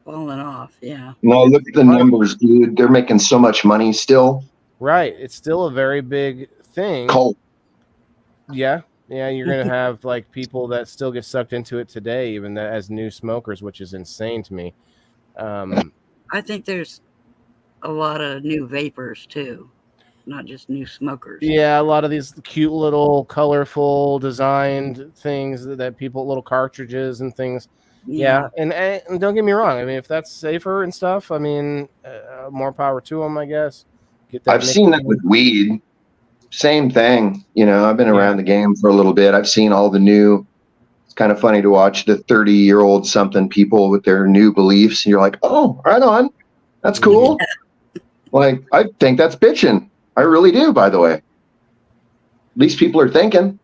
Falling off. Yeah. No, look at the numbers, dude. They're making so much money still. Right. It's still a very big thing. Cult. Yeah. Yeah. You're going to have like people that still get sucked into it today, even as new smokers, which is insane to me. I think there's a lot of new vapors too, not just new smokers. Yeah. A lot of these cute little colorful designed things that people, little cartridges and things. Yeah. And don't get me wrong. I mean, if that's safer and stuff, I mean, more power to them, I guess. Get that I've seen that with weed. Same thing. You know, I've been around the game for a little bit. I've seen all the new. It's kind of funny to watch the 30-year-old something people with their new beliefs. And you're like, oh, right on. That's cool. Yeah. Like, I think that's bitching. I really do, by the way. At least people are thinking.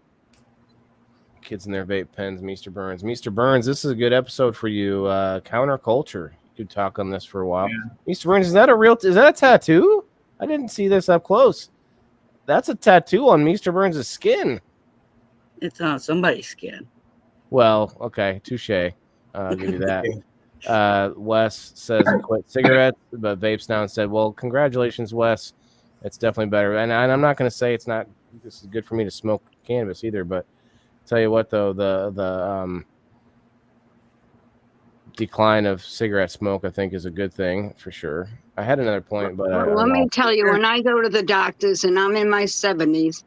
Kids in their vape pens, Mr. Burns. Mr. Burns, this is a good episode for you. Counterculture. You could talk on this for a while. Yeah. Mr. Burns, is that a tattoo? I didn't see this up close. That's a tattoo on Mr. Burns' skin. It's on somebody's skin. Well, okay, touche. I'll give you that. Wes says he quit cigarettes, but vapes now, and said, well, congratulations, Wes. It's definitely better. And I'm not going to say this is good for me to smoke cannabis either, but tell you what, though, the decline of cigarette smoke, I think, is a good thing for sure. I had another point, but let me tell you, when I go to the doctors and I'm in my 70s,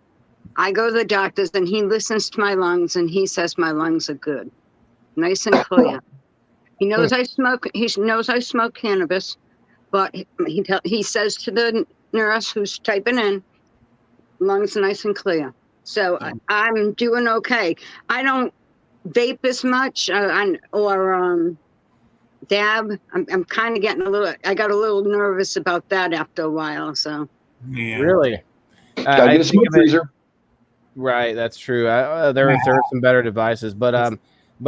I go to the doctors and he listens to my lungs and he says my lungs are good, nice and clear. He knows I smoke. He knows I smoke cannabis, but he says to the nurse who's typing in, lungs are nice and clear. So I'm doing okay. I don't vape as much or dab. I'm kind of getting I got a little nervous about that after a while. So really, gotta get a smoke freezer. Right, that's true. There are some better devices, but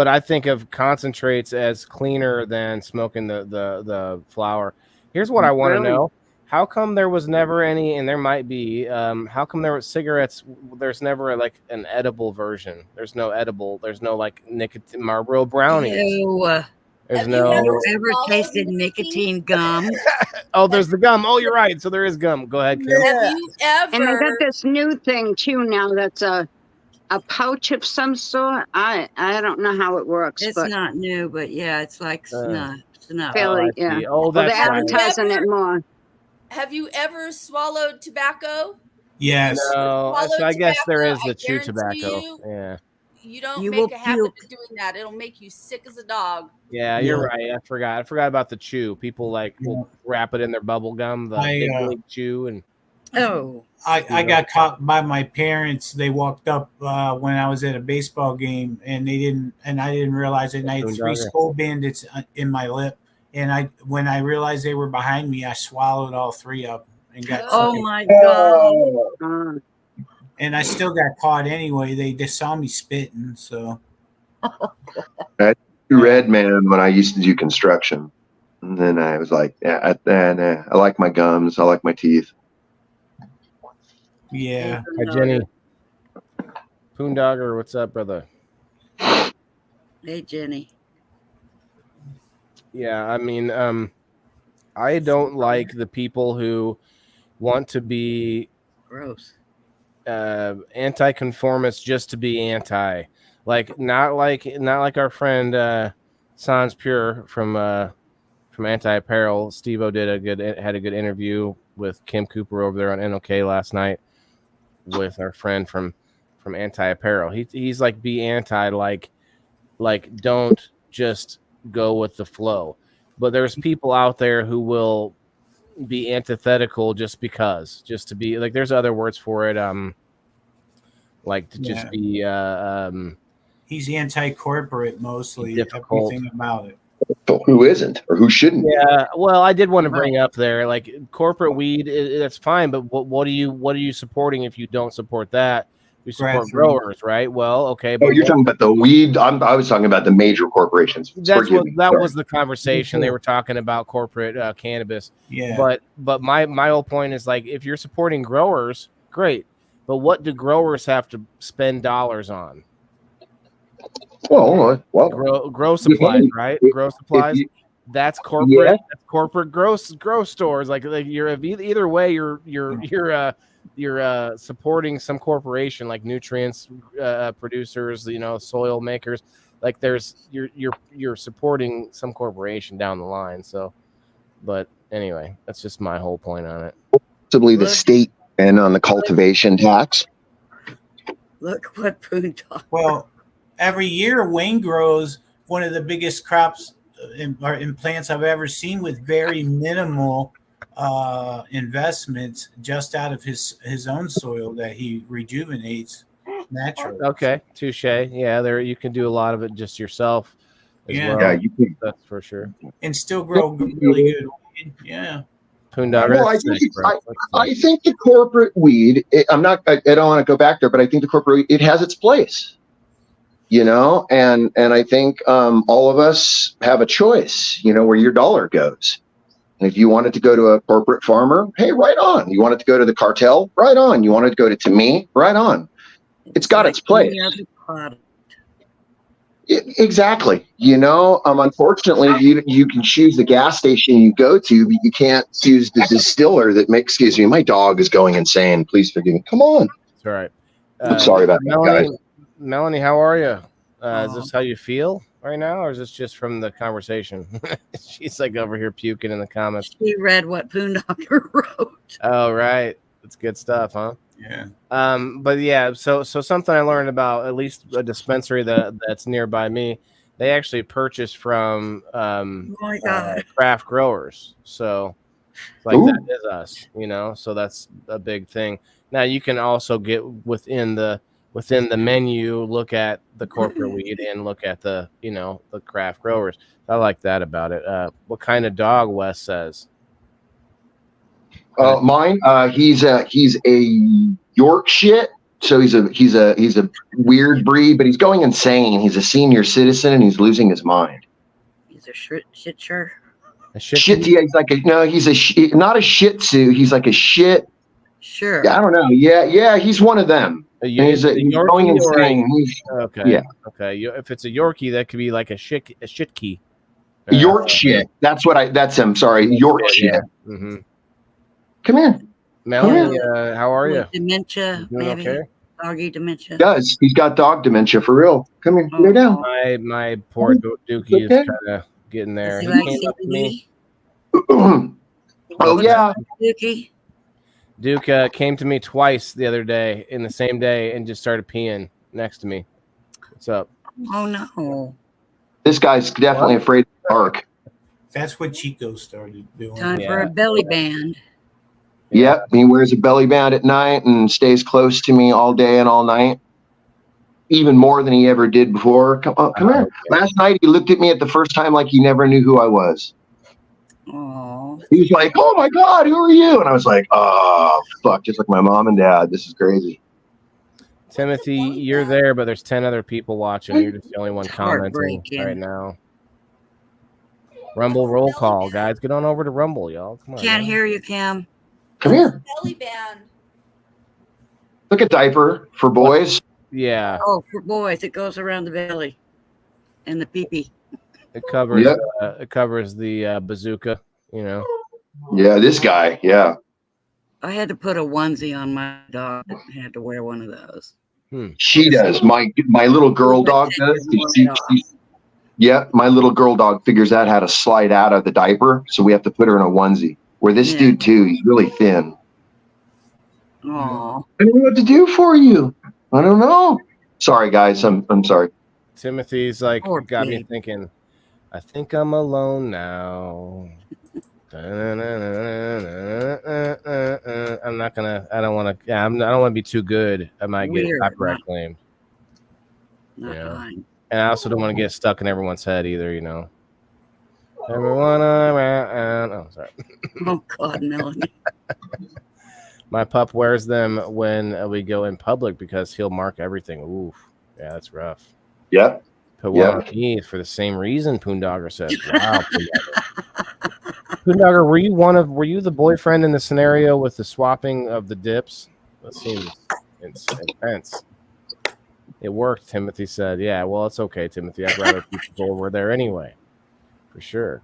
I think of concentrates as cleaner than smoking the flower. Here's what I want to know: how come there was never any, and there might be? How come there was cigarettes? There's never like an edible version. There's no edible. There's no like nicotine Marlboro brownies. Ew. There's Have you ever tasted nicotine gum? Oh, there's the gum. Oh, you're right. So there is gum. Go ahead, Kim. Have you ever? And I got this new thing too now. That's a pouch of some sort. I don't know how it works. It's not new, but yeah, it's like snuff. Fairly, yeah. Oh, they're advertising it more. Have you ever swallowed tobacco? Yes. No, so I guess there is the chew tobacco. Yeah. You don't make a habit of doing that. It'll make you sick as a dog. Yeah, you're right. I forgot about the chew. People will wrap it in their bubble gum, the big chew, and I got caught by my parents. They walked up when I was at a baseball game, and I didn't realize it. And I had 3 skull bandits in my lip, and when I realized they were behind me, I swallowed all 3 of them and got. Oh my god! And I still got caught anyway. They just saw me spitting, so. I red man when I used to do construction, and then I was like, I like my gums, I like my teeth. Yeah. Hi, Jenny. Poondogger, what's up, brother? Hey, Jenny. Yeah, I mean, I don't like the people who want to be gross. Anti-conformist just to be anti, not like our friend Sans Pure from Anti-Apparel. Steve-O had a good interview with Kim Cooper over there on NOK last night with our friend from Anti-Apparel. He's like, be anti, like don't just go with the flow. But there's people out there who will be antithetical just to be like, there's other words for it, just be he's anti-corporate mostly, difficult, everything about it, But who isn't or who shouldn't? Yeah, well, I did want to bring up there, like corporate weed, that's fine, but what are you supporting if you don't support that? You support Grassroots. growers, right? Well, okay, Oh, but you're talking about the weed. I was talking about the major corporations. that's Forgive what me. that Sorry. was the conversation. They were talking about corporate cannabis. Yeah. But my whole point is, like, if you're supporting growers, great. But what do growers have to spend dollars on? Well, Grow supplies, right? Grow supplies. That's corporate. Yeah. That's corporate grow stores. Like you're either way, you're supporting some corporation, like nutrients producers, soil makers. Like you're supporting some corporation down the line. So, but anyway, that's just my whole point on it. Possibly the state and on the cultivation tax. Look what Boone talked. Well, every year Wayne grows one of the biggest crops in plants I've ever seen, with very minimal investments, just out of his own soil that he rejuvenates naturally. Okay, touche. Yeah, there you can do a lot of it just yourself as well. Yeah, you can. That's for sure. And still grow really good weed. Yeah. Poondogger, Well, I think the corporate weed. I don't want to go back there, but I think the corporate it has its place. And I think all of us have a choice. Where your dollar goes. And if you wanted to go to a corporate farmer, hey, right on. You wanted to go to the cartel, right on. You wanted to go to me, right on. It's got its place. Exactly. Unfortunately, you can choose the gas station you go to, but you can't choose the distiller that makes. Excuse me, my dog is going insane. Please forgive me. Come on. It's all right. I'm sorry about that, guys. Melanie, how are you? Is this how you feel right now, or is this just from the conversation? She's like over here puking in the comments. She read what Poondogger wrote. Oh, right. That's good stuff, huh? Yeah. But yeah, so something I learned about, at least a dispensary that's nearby me, they actually purchase from craft growers. So like that is us, so that's a big thing. Now you can also get within the menu, look at the corporate weed and look at the craft growers. I like that about it. What kind of dog Wes says? Mine. He's a York shit. So he's a weird breed, but he's going insane. He's a senior citizen and he's losing his mind. He's a shit sure. A shit. Yeah, he's not a Shih Tzu. He's like a shit. Sure. Yeah, I don't know. Yeah. He's one of them. He's going insane. Okay. Yeah. Okay. If it's a Yorkie, that could be like a shitky. York shit. That's him. Sorry, York shit. Mm-hmm. Come here. Melanie, how are you? Dementia, maybe. Okay? Doggy dementia. He's got dog dementia for real. Come here. Go down. My poor Dookie is kind of getting there. He came up to me. Oh yeah. Dookie. Duke came to me twice the other day in the same day and just started peeing next to me. What's up? Oh no. This guy's definitely afraid of the dark. That's what Chico started doing. Time for a belly band. Yep, he wears a belly band at night and stays close to me all day and all night. Even more than he ever did before. Come here. Okay. Last night he looked at me at the first time like he never knew who I was. Oh. He was like, "Oh my God, who are you?" And I was like, "Oh fuck," just like my mom and dad. This is crazy. Timothy, you're there, but there's 10 other people watching. You're just the only one commenting right now. Rumble roll call, guys. Get on over to Rumble, y'all. Come on. Can't hear you, Cam. Come here. Belly band. Look at diaper for boys. Yeah. Oh, for boys, it goes around the belly and the pee-pee. It covers. Yep. It covers the bazooka. Yeah, this guy. Yeah. I had to put a onesie on my dog. I had to wear one of those. She does. My little girl dog does. Yeah, my little girl dog figures out how to slide out of the diaper, so we have to put her in a onesie. Where this dude too, he's really thin. Oh. I don't know what to do for you. I don't know. Sorry, guys. I'm sorry. Timothy's like got me thinking. I think I'm alone now. I'm not gonna. I don't want to. Yeah, I don't want to be too good. I might get copyright claimed. Not fine. And I also don't want to get stuck in everyone's head either. Everyone around. Oh, sorry. Oh God, Melanie. My pup wears them when we go in public because he'll mark everything. Oof. Yeah, that's rough. Yep. Put one Yep. on me for the same reason, Poondogger says. Wow, Poondogger. Poondogger, were you the boyfriend in the scenario with the swapping of the dips? That seems intense. It worked, Timothy said. Yeah, well, it's okay, Timothy. I'd rather people over there anyway. For sure.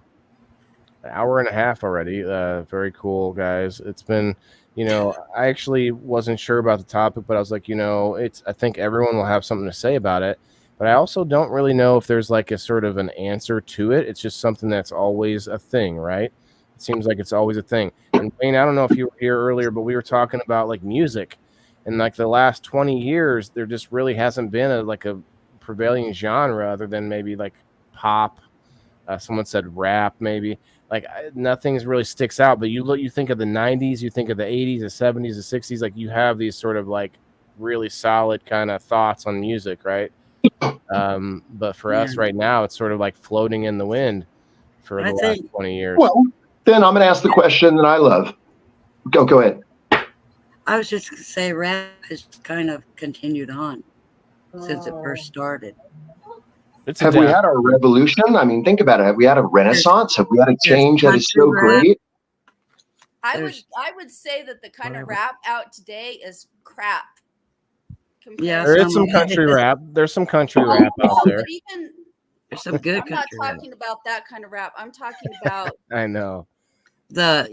An hour and a half already. Very cool, guys. It's been, I actually wasn't sure about the topic, but I was like, I think everyone will have something to say about it. But I also don't really know if there's like a sort of an answer to it. It's just something that's always a thing, right? It seems like it's always a thing. And Wayne, I don't know if you were here earlier, but we were talking about like music. And like the last 20 years, there just really hasn't been a prevailing genre other than maybe like pop. Someone said rap, maybe. Like nothing's really sticks out. But you think of the 90s, you think of the 80s, the 70s, the 60s. Like you have these sort of like really solid kind of thoughts on music, right? But for us right now, it's sort of like floating in the wind for the last 20 years. Well, then I'm going to ask the question that I love. Go ahead. I was just going to say rap has kind of continued on since it first started. Have we had our revolution? I mean, think about it. Have we had a renaissance? Have we had a change that is so great? I would say that the kind of rap out today is crap. Yeah, there is some country rap. There's some country rap out there. There's some good I'm not talking about that kind of rap. I'm talking about. I know. I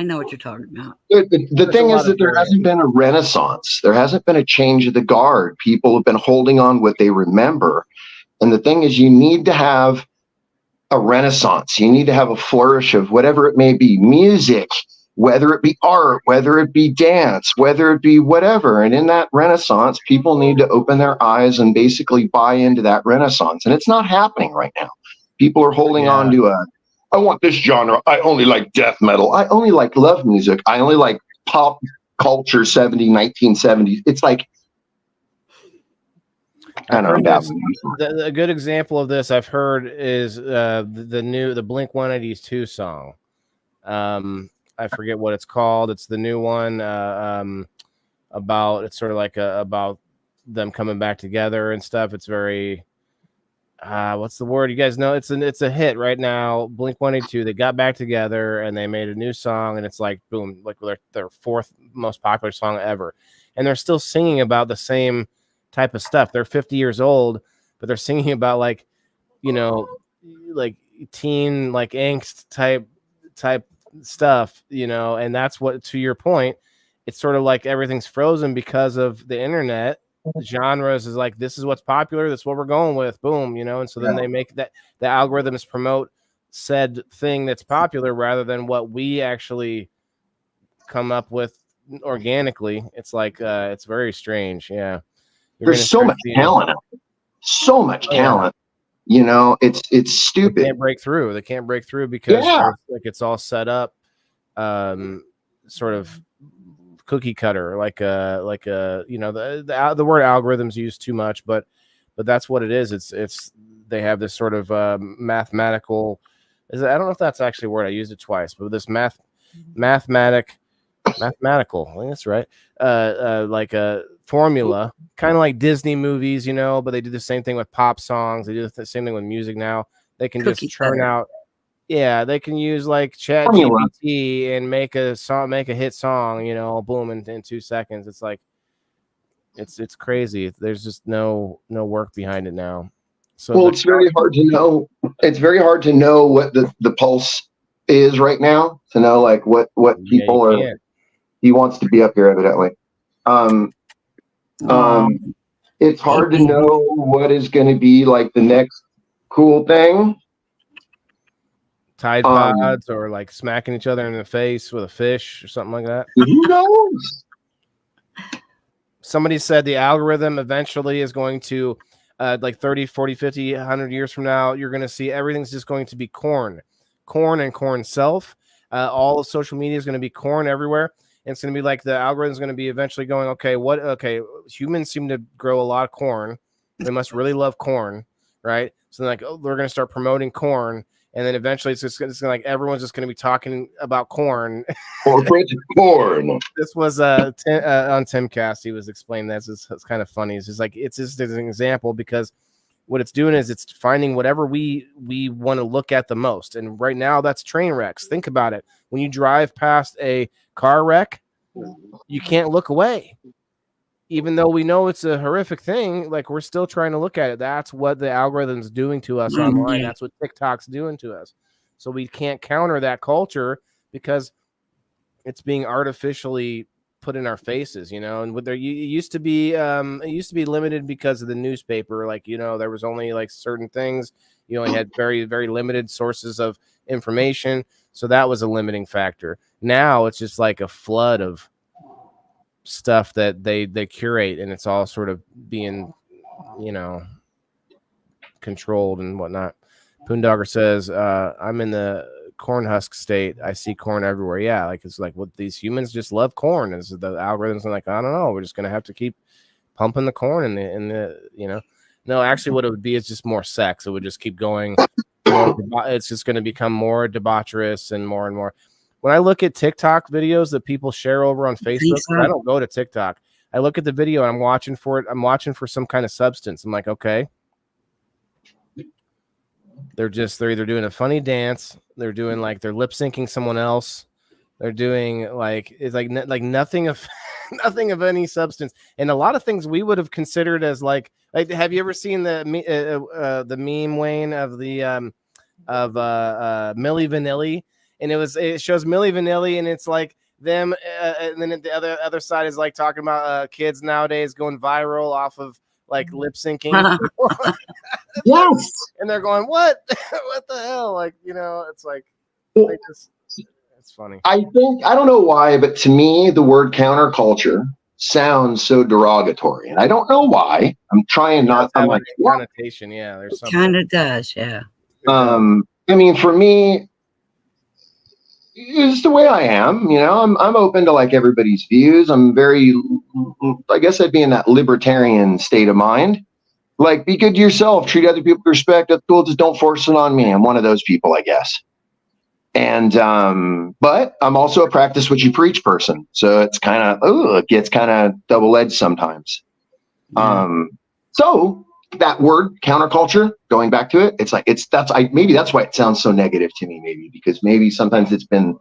know what you're talking about. The thing is that there hasn't been a renaissance. There hasn't been a change of the guard. People have been holding on what they remember. And the thing is, you need to have a renaissance. You need to have a flourish of whatever it may be, music, whether it be art, whether it be dance, whether it be whatever. And in that renaissance, people need to open their eyes and basically buy into that renaissance. And it's not happening right now. People are holding on to I want this genre. I only like death metal. I only like love music. I only like pop culture 1970s. It's like, I don't know. A good example of this I've heard is the Blink 182 song. I forget what it's called. It's the new one about it's sort of like about them coming back together and stuff. It's very what's the word? You guys know it's a hit right now. Blink 182. They got back together and they made a new song, and it's like boom, like their fourth most popular song ever, and they're still singing about the same type of stuff. They're 50 years old, but they're singing about like teen like angst type stuff, and that's what, to your point, it's sort of like everything's frozen because of the internet. Genres is like, this is what's popular, that's what we're going with, boom, and so then they make that the algorithms promote said thing that's popular rather than what we actually come up with organically. It's like it's very strange. There's so much talent out there. So much talent. It's stupid. They can't break through because like it's all set up sort of cookie cutter, like the word algorithms used too much, but that's what it is. It's they have this sort of mathematical, I don't know if that's actually a word, I used it twice, but this mathematical, I think that's right, like a formula, kind of like Disney movies, but they do the same thing with pop songs. They do the same thing with music now. They can just churn out. Yeah, they can use like Chat GPT and make a hit song, boom, in 2 seconds. It's like it's crazy. There's just no work behind it now. So it's very hard to know. It's very hard to know what the pulse is right now, to know like what people are. He wants to be up here evidently. It's hard to know what is going to be like the next cool thing. Tide Pods or like smacking each other in the face with a fish or something like that. Who knows? Somebody said the algorithm eventually is going to like 30, 40, 50, 100 years from now, you're going to see everything's just going to be corn and corn self. All of social media is going to be corn everywhere. And it's going to be like the algorithm is going to be eventually going, okay, humans seem to grow a lot of corn. They must really love corn, right? So like, we're going to start promoting corn. and then eventually it's gonna, like everyone's just going to be talking about corn. Corporate porn. This was on Timcast. He was explaining this. It's kind of funny. It's just like it's just an example, because what it's doing is it's finding whatever we want to look at the most. And right now that's train wrecks. Think about it. When you drive past a car wreck, you can't look away. Even though we know it's a horrific thing, like we're still trying to look at it. That's what the algorithm's doing to us online. That's what TikTok's doing to us. So we can't counter that culture because it's being artificially put in our faces, and with it used to be limited because of the newspaper. Like, there was only like certain things. You only had very, very limited sources of information. So that was a limiting factor. Now it's just like a flood of stuff that they curate, and it's all sort of being, controlled and whatnot. Poondogger says, I'm in the Cornhusk state. I see corn everywhere. Yeah, like it's like what these humans just love corn. Is the algorithms are like, I don't know. We're just gonna have to keep pumping the corn in the. No, actually, what it would be is just more sex. It would just keep going. It's just going to become more debaucherous and more. When I look at TikTok videos that people share over on Facebook, I don't go to TikTok. I look at the video and I'm watching for it. I'm watching for some kind of substance. I'm like, okay. They're either doing a funny dance. They're doing like they're lip syncing someone else. They're doing like it's like nothing of nothing of any substance. And a lot of things we would have considered as like have you ever seen the meme, Wayne, of the Milli Vanilli? And it shows Milli Vanilli, and it's like them, and then the other side is like talking about kids nowadays going viral off of like lip syncing. Yes, and they're going, what the hell? Like, it's like it's funny. I don't know why, but to me, the word counterculture sounds so derogatory, and I don't know why. I'm trying not. I'm like connotation. Yeah, there's something. Kind of does. Yeah. I mean, for me, it's the way I am. I'm open to like everybody's views. I'm very, I guess I'd be in that libertarian state of mind. Like, be good to yourself, treat other people with respect. That's cool. Just don't force it on me. I'm one of those people, I guess. And but I'm also a practice what you preach person. So it's kind of it gets kind of double-edged sometimes. Yeah. So that word counterculture, going back to it, it's like maybe that's why it sounds so negative to me, maybe because maybe sometimes it's been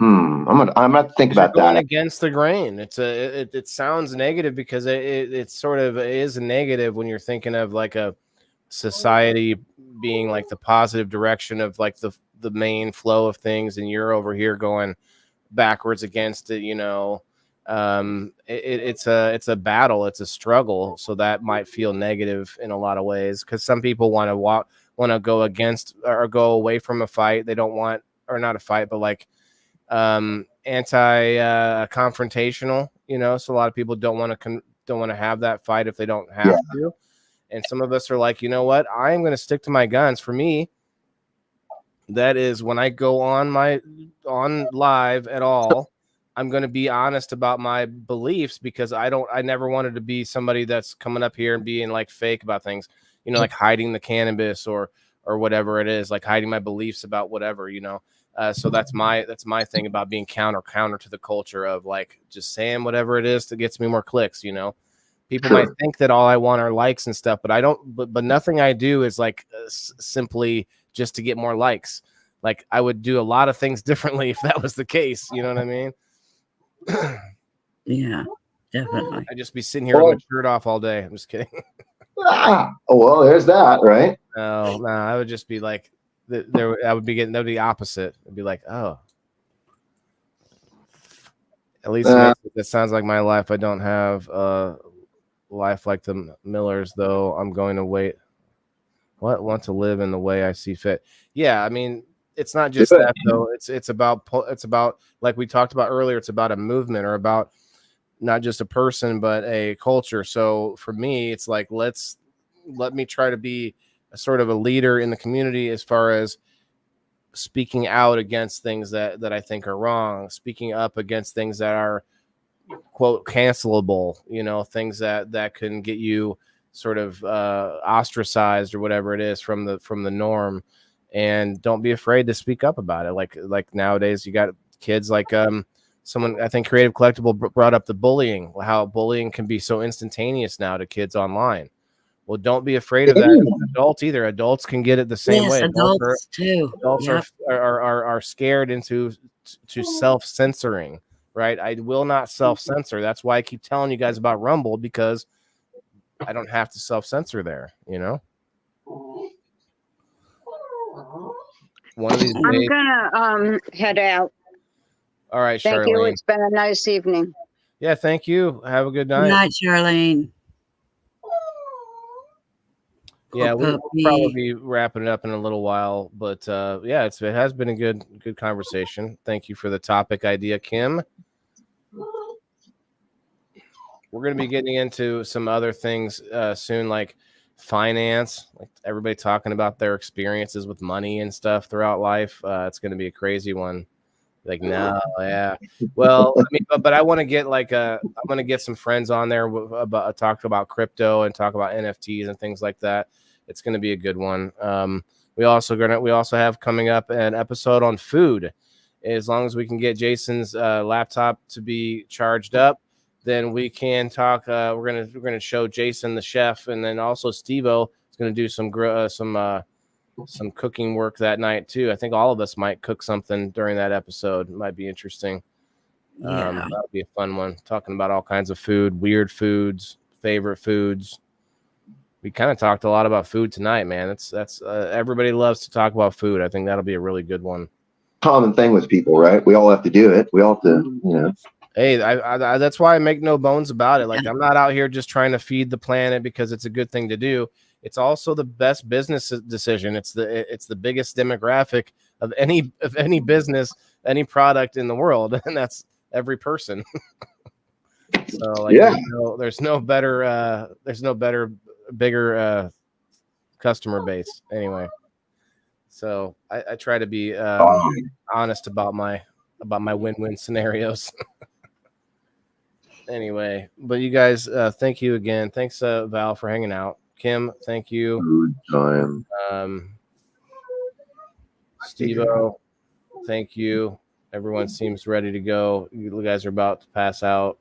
I'm gonna think about that. Against the grain. It sounds negative because it sort of is negative when you're thinking of like a society being like the positive direction of like the main flow of things, and you're over here going backwards against it. It's a battle, it's a struggle, so that might feel negative in a lot of ways because some people want to go against or go away from a fight. They don't want, or not a fight, but like confrontational, so a lot of people don't want to have that fight if they don't have to. And some of us are like, you know what, I am going to stick to my guns. For me, that is when I go on live at all, I'm going to be honest about my beliefs, because I never wanted to be somebody that's coming up here and being like fake about things, like hiding the cannabis or whatever it is, like hiding my beliefs about whatever, so that's my thing about being counter to the culture of like just saying whatever it is that gets me more clicks. People might think that all I want are likes and stuff, but I don't. But nothing I do is like simply just to get more likes. Like I would do a lot of things differently if that was the case. You know what I mean? Yeah, definitely. I'd just be sitting here with my shirt off all day. I'm just kidding. Well, there's that, right? No, I would just be like, that would be the opposite. It'd be like, oh, at least it sounds like my life. I don't have life like the Millers, though. I'm going to want to live in the way I see fit. Yeah, I mean, it's not just that though. It's about like we talked about earlier. It's about a movement, or about not just a person but a culture. So for me, it's like let me try to be a sort of a leader in the community as far as speaking out against things that I think are wrong, speaking up against things that are quote cancelable, things that can get you sort of ostracized or whatever it is from the norm, and don't be afraid to speak up about it. Like nowadays, you got kids like someone, I think Creative Collectible brought up the bullying, how bullying can be so instantaneous now to kids online. Well, don't be afraid of that. Adults either. Adults can get it the same way. Adults too. Adults are scared into self-censoring, right? I will not self-censor. That's why I keep telling you guys about Rumble, because I don't have to self-censor there, you know? One of these days. I'm gonna head out. All right, Thank Charlene. you. It's been a nice evening. Yeah, thank you. Have a good night. Good night, Charlene. Yeah, we'll probably be wrapping it up in a little while, but yeah, it has been a good conversation. Thank you for the topic idea, Kim. We're going to be getting into some other things soon, like finance, like everybody talking about their experiences with money and stuff throughout life. It's going to be a crazy one. Like, no, yeah. Well, I mean, but I want to get I'm going to get some friends on there about talk about crypto and talk about NFTs and things like that. It's going to be a good one. We also have coming up an episode on food. As long as we can get Jason's laptop to be charged up, then we can talk. We're gonna show Jason the chef, and then also Steve-O is going to do some cooking work that night too. I think all of us might cook something during that episode. It might be interesting. Yeah. That'll be a fun one. Talking about all kinds of food, weird foods, favorite foods. We kind of talked a lot about food tonight, man. That's everybody loves to talk about food. I think that'll be a really good one. Common thing with people, right? We all have to do it. We all have to, you know. Hey, I that's why I make no bones about it. Like, I'm not out here just trying to feed the planet because it's a good thing to do. It's also the best business decision. It's the biggest demographic of any business, any product in the world, and that's every person. So, like, yeah, there's no better, bigger customer base anyway. So I try to be honest about my win-win scenarios. Anyway, but you guys, thank you again. Thanks, Val, for hanging out. Kim, thank you. Good time. Steve-O, thank you. Everyone seems ready to go. You guys are about to pass out.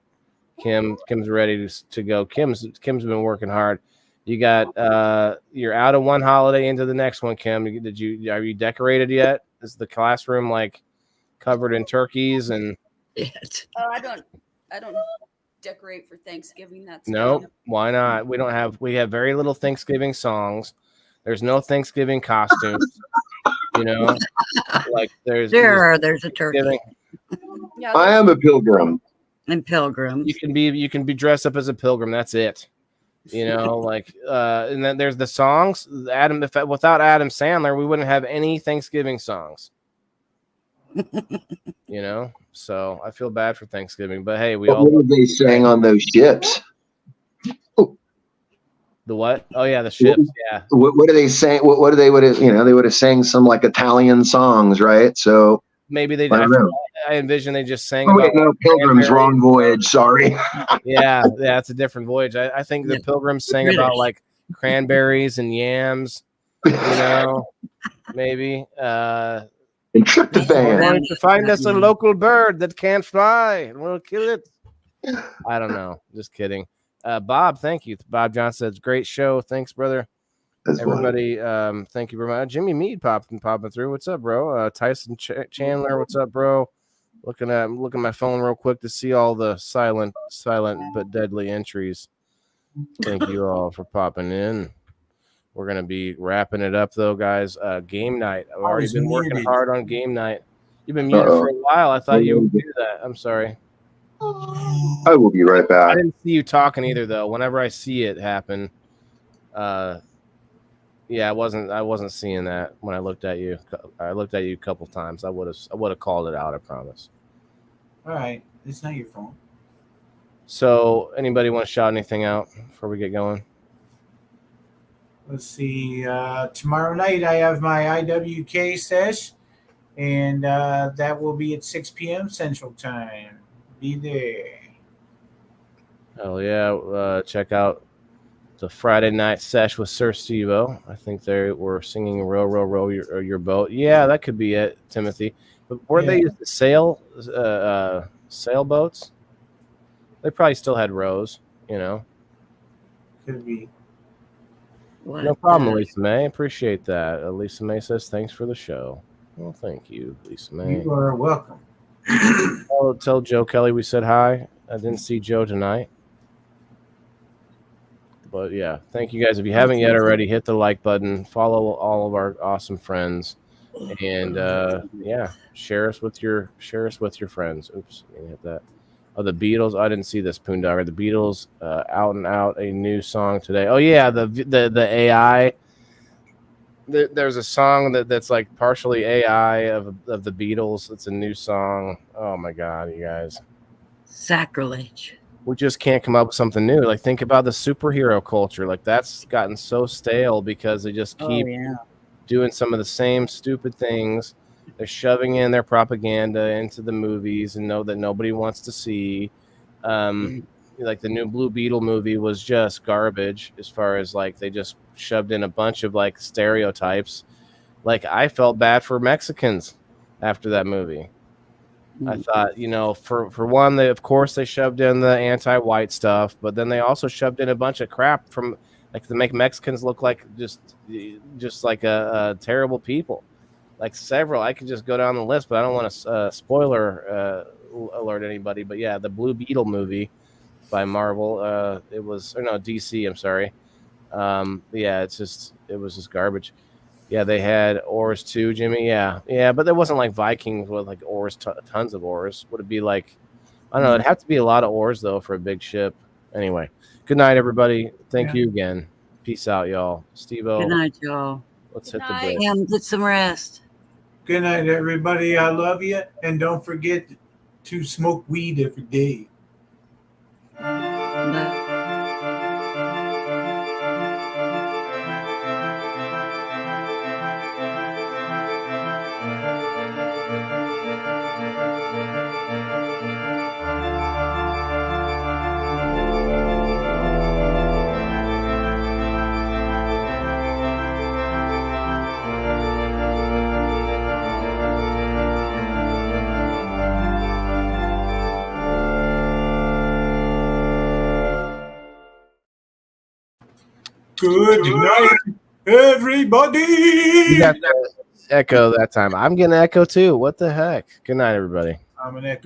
Kim's ready to go. Kim's been working hard. You got you're out of one holiday into the next one, Kim. Are you decorated yet? Is the classroom like covered in turkeys and Oh, I don't decorate for Thanksgiving. That's no, dumb. why not? We have very little Thanksgiving songs. There's no Thanksgiving costumes. You know, like there's a turkey. Yeah, I am a pilgrim. And pilgrims. You can be dressed up as a pilgrim. That's it. You know, like and then there's the songs. Without Adam Sandler, we wouldn't have any Thanksgiving songs. You know, so I feel bad for Thanksgiving, but hey, what did they sang on those ships? The what? Oh yeah, the ships. Yeah. What do they say? What do they would have? You know, they would have sang some like Italian songs, right? So maybe they. I envision they just sang. Oh wait, no, Pilgrims, wrong voyage. Sorry. yeah, it's a different voyage. I think the Pilgrims sang about like cranberries and yams. You know, maybe. And tryptophan. Going to find us a local bird that can't fly, and we'll kill it. I don't know. Just kidding. Bob, thank you. Bob Johnson says, great show. Thanks, brother. Everybody, thank you very much. Jimmy Mead popping through. What's up, bro? Tyson Chandler, what's up, bro? Looking at my phone real quick to see all the silent but deadly entries. Thank you all for popping in. We're gonna be wrapping it up though, guys. Game night. I've already been working hard on game night. You've been muted for a while. I thought you would do that. I'm sorry. I will be right back. I didn't see you talking either, though. Whenever I see it happen, yeah, I wasn't seeing that when I looked at you. I looked at you a couple times. I would have called it out. I promise. All right, it's not your phone. So, anybody want to shout anything out before we get going? Let's see. Tomorrow night I have my IWK sesh, and that will be at 6 p.m. Central Time. Be there. Hell yeah! Check out the Friday night sesh with Sir Steve-O. I think they were singing "Row, Row, Row Your Boat." Yeah, that could be it, Timothy. But were they used to sailboats? They probably still had rows, you know. Could be. No problem, Lisa May. Appreciate that. Lisa May says thanks for the show. Well, thank you, Lisa May. You are welcome. Tell Joe Kelly we said hi. I didn't see Joe tonight. But yeah, thank you guys. If you haven't yet already, hit the like button, follow all of our awesome friends, and yeah, share us with your friends. Oops, I didn't hit that. Oh, the Beatles. I didn't see this, Poondogger. The Beatles, out and out, a new song today. Oh yeah, the AI. There's a song that's like partially AI of the Beatles. It's a new song. Oh my god, you guys! Sacrilege. We just can't come up with something new. Like, think about the superhero culture. Like, that's gotten so stale because they just keep doing some of the same stupid things. They're shoving in their propaganda into the movies and know that nobody wants to see. Like the new Blue Beetle movie was just garbage as far as like they just shoved in a bunch of like stereotypes. Like, I felt bad for Mexicans after that movie. I thought, you know, for one, they shoved in the anti-white stuff, but then they also shoved in a bunch of crap from like to make Mexicans look like just like a terrible people. Like several, I could just go down the list, but I don't want to spoiler alert anybody. But yeah, the Blue Beetle movie by Marvel, it was, or no, DC. I'm sorry. Yeah, it was just garbage. Yeah, they had oars too, Jimmy. Yeah, but there wasn't like Vikings with like oars, tons of oars. Would it be like, I don't know, it'd have to be a lot of oars though for a big ship. Anyway, good night, everybody. Thank you again. Peace out, y'all. Steve-O. Good night, y'all. Let's hit the break. Get some rest. Good night, everybody. I love you, and don't forget to smoke weed every day. Good night, everybody. You got the echo that time. I'm getting echo too. What the heck? Good night, everybody. I'm an echo.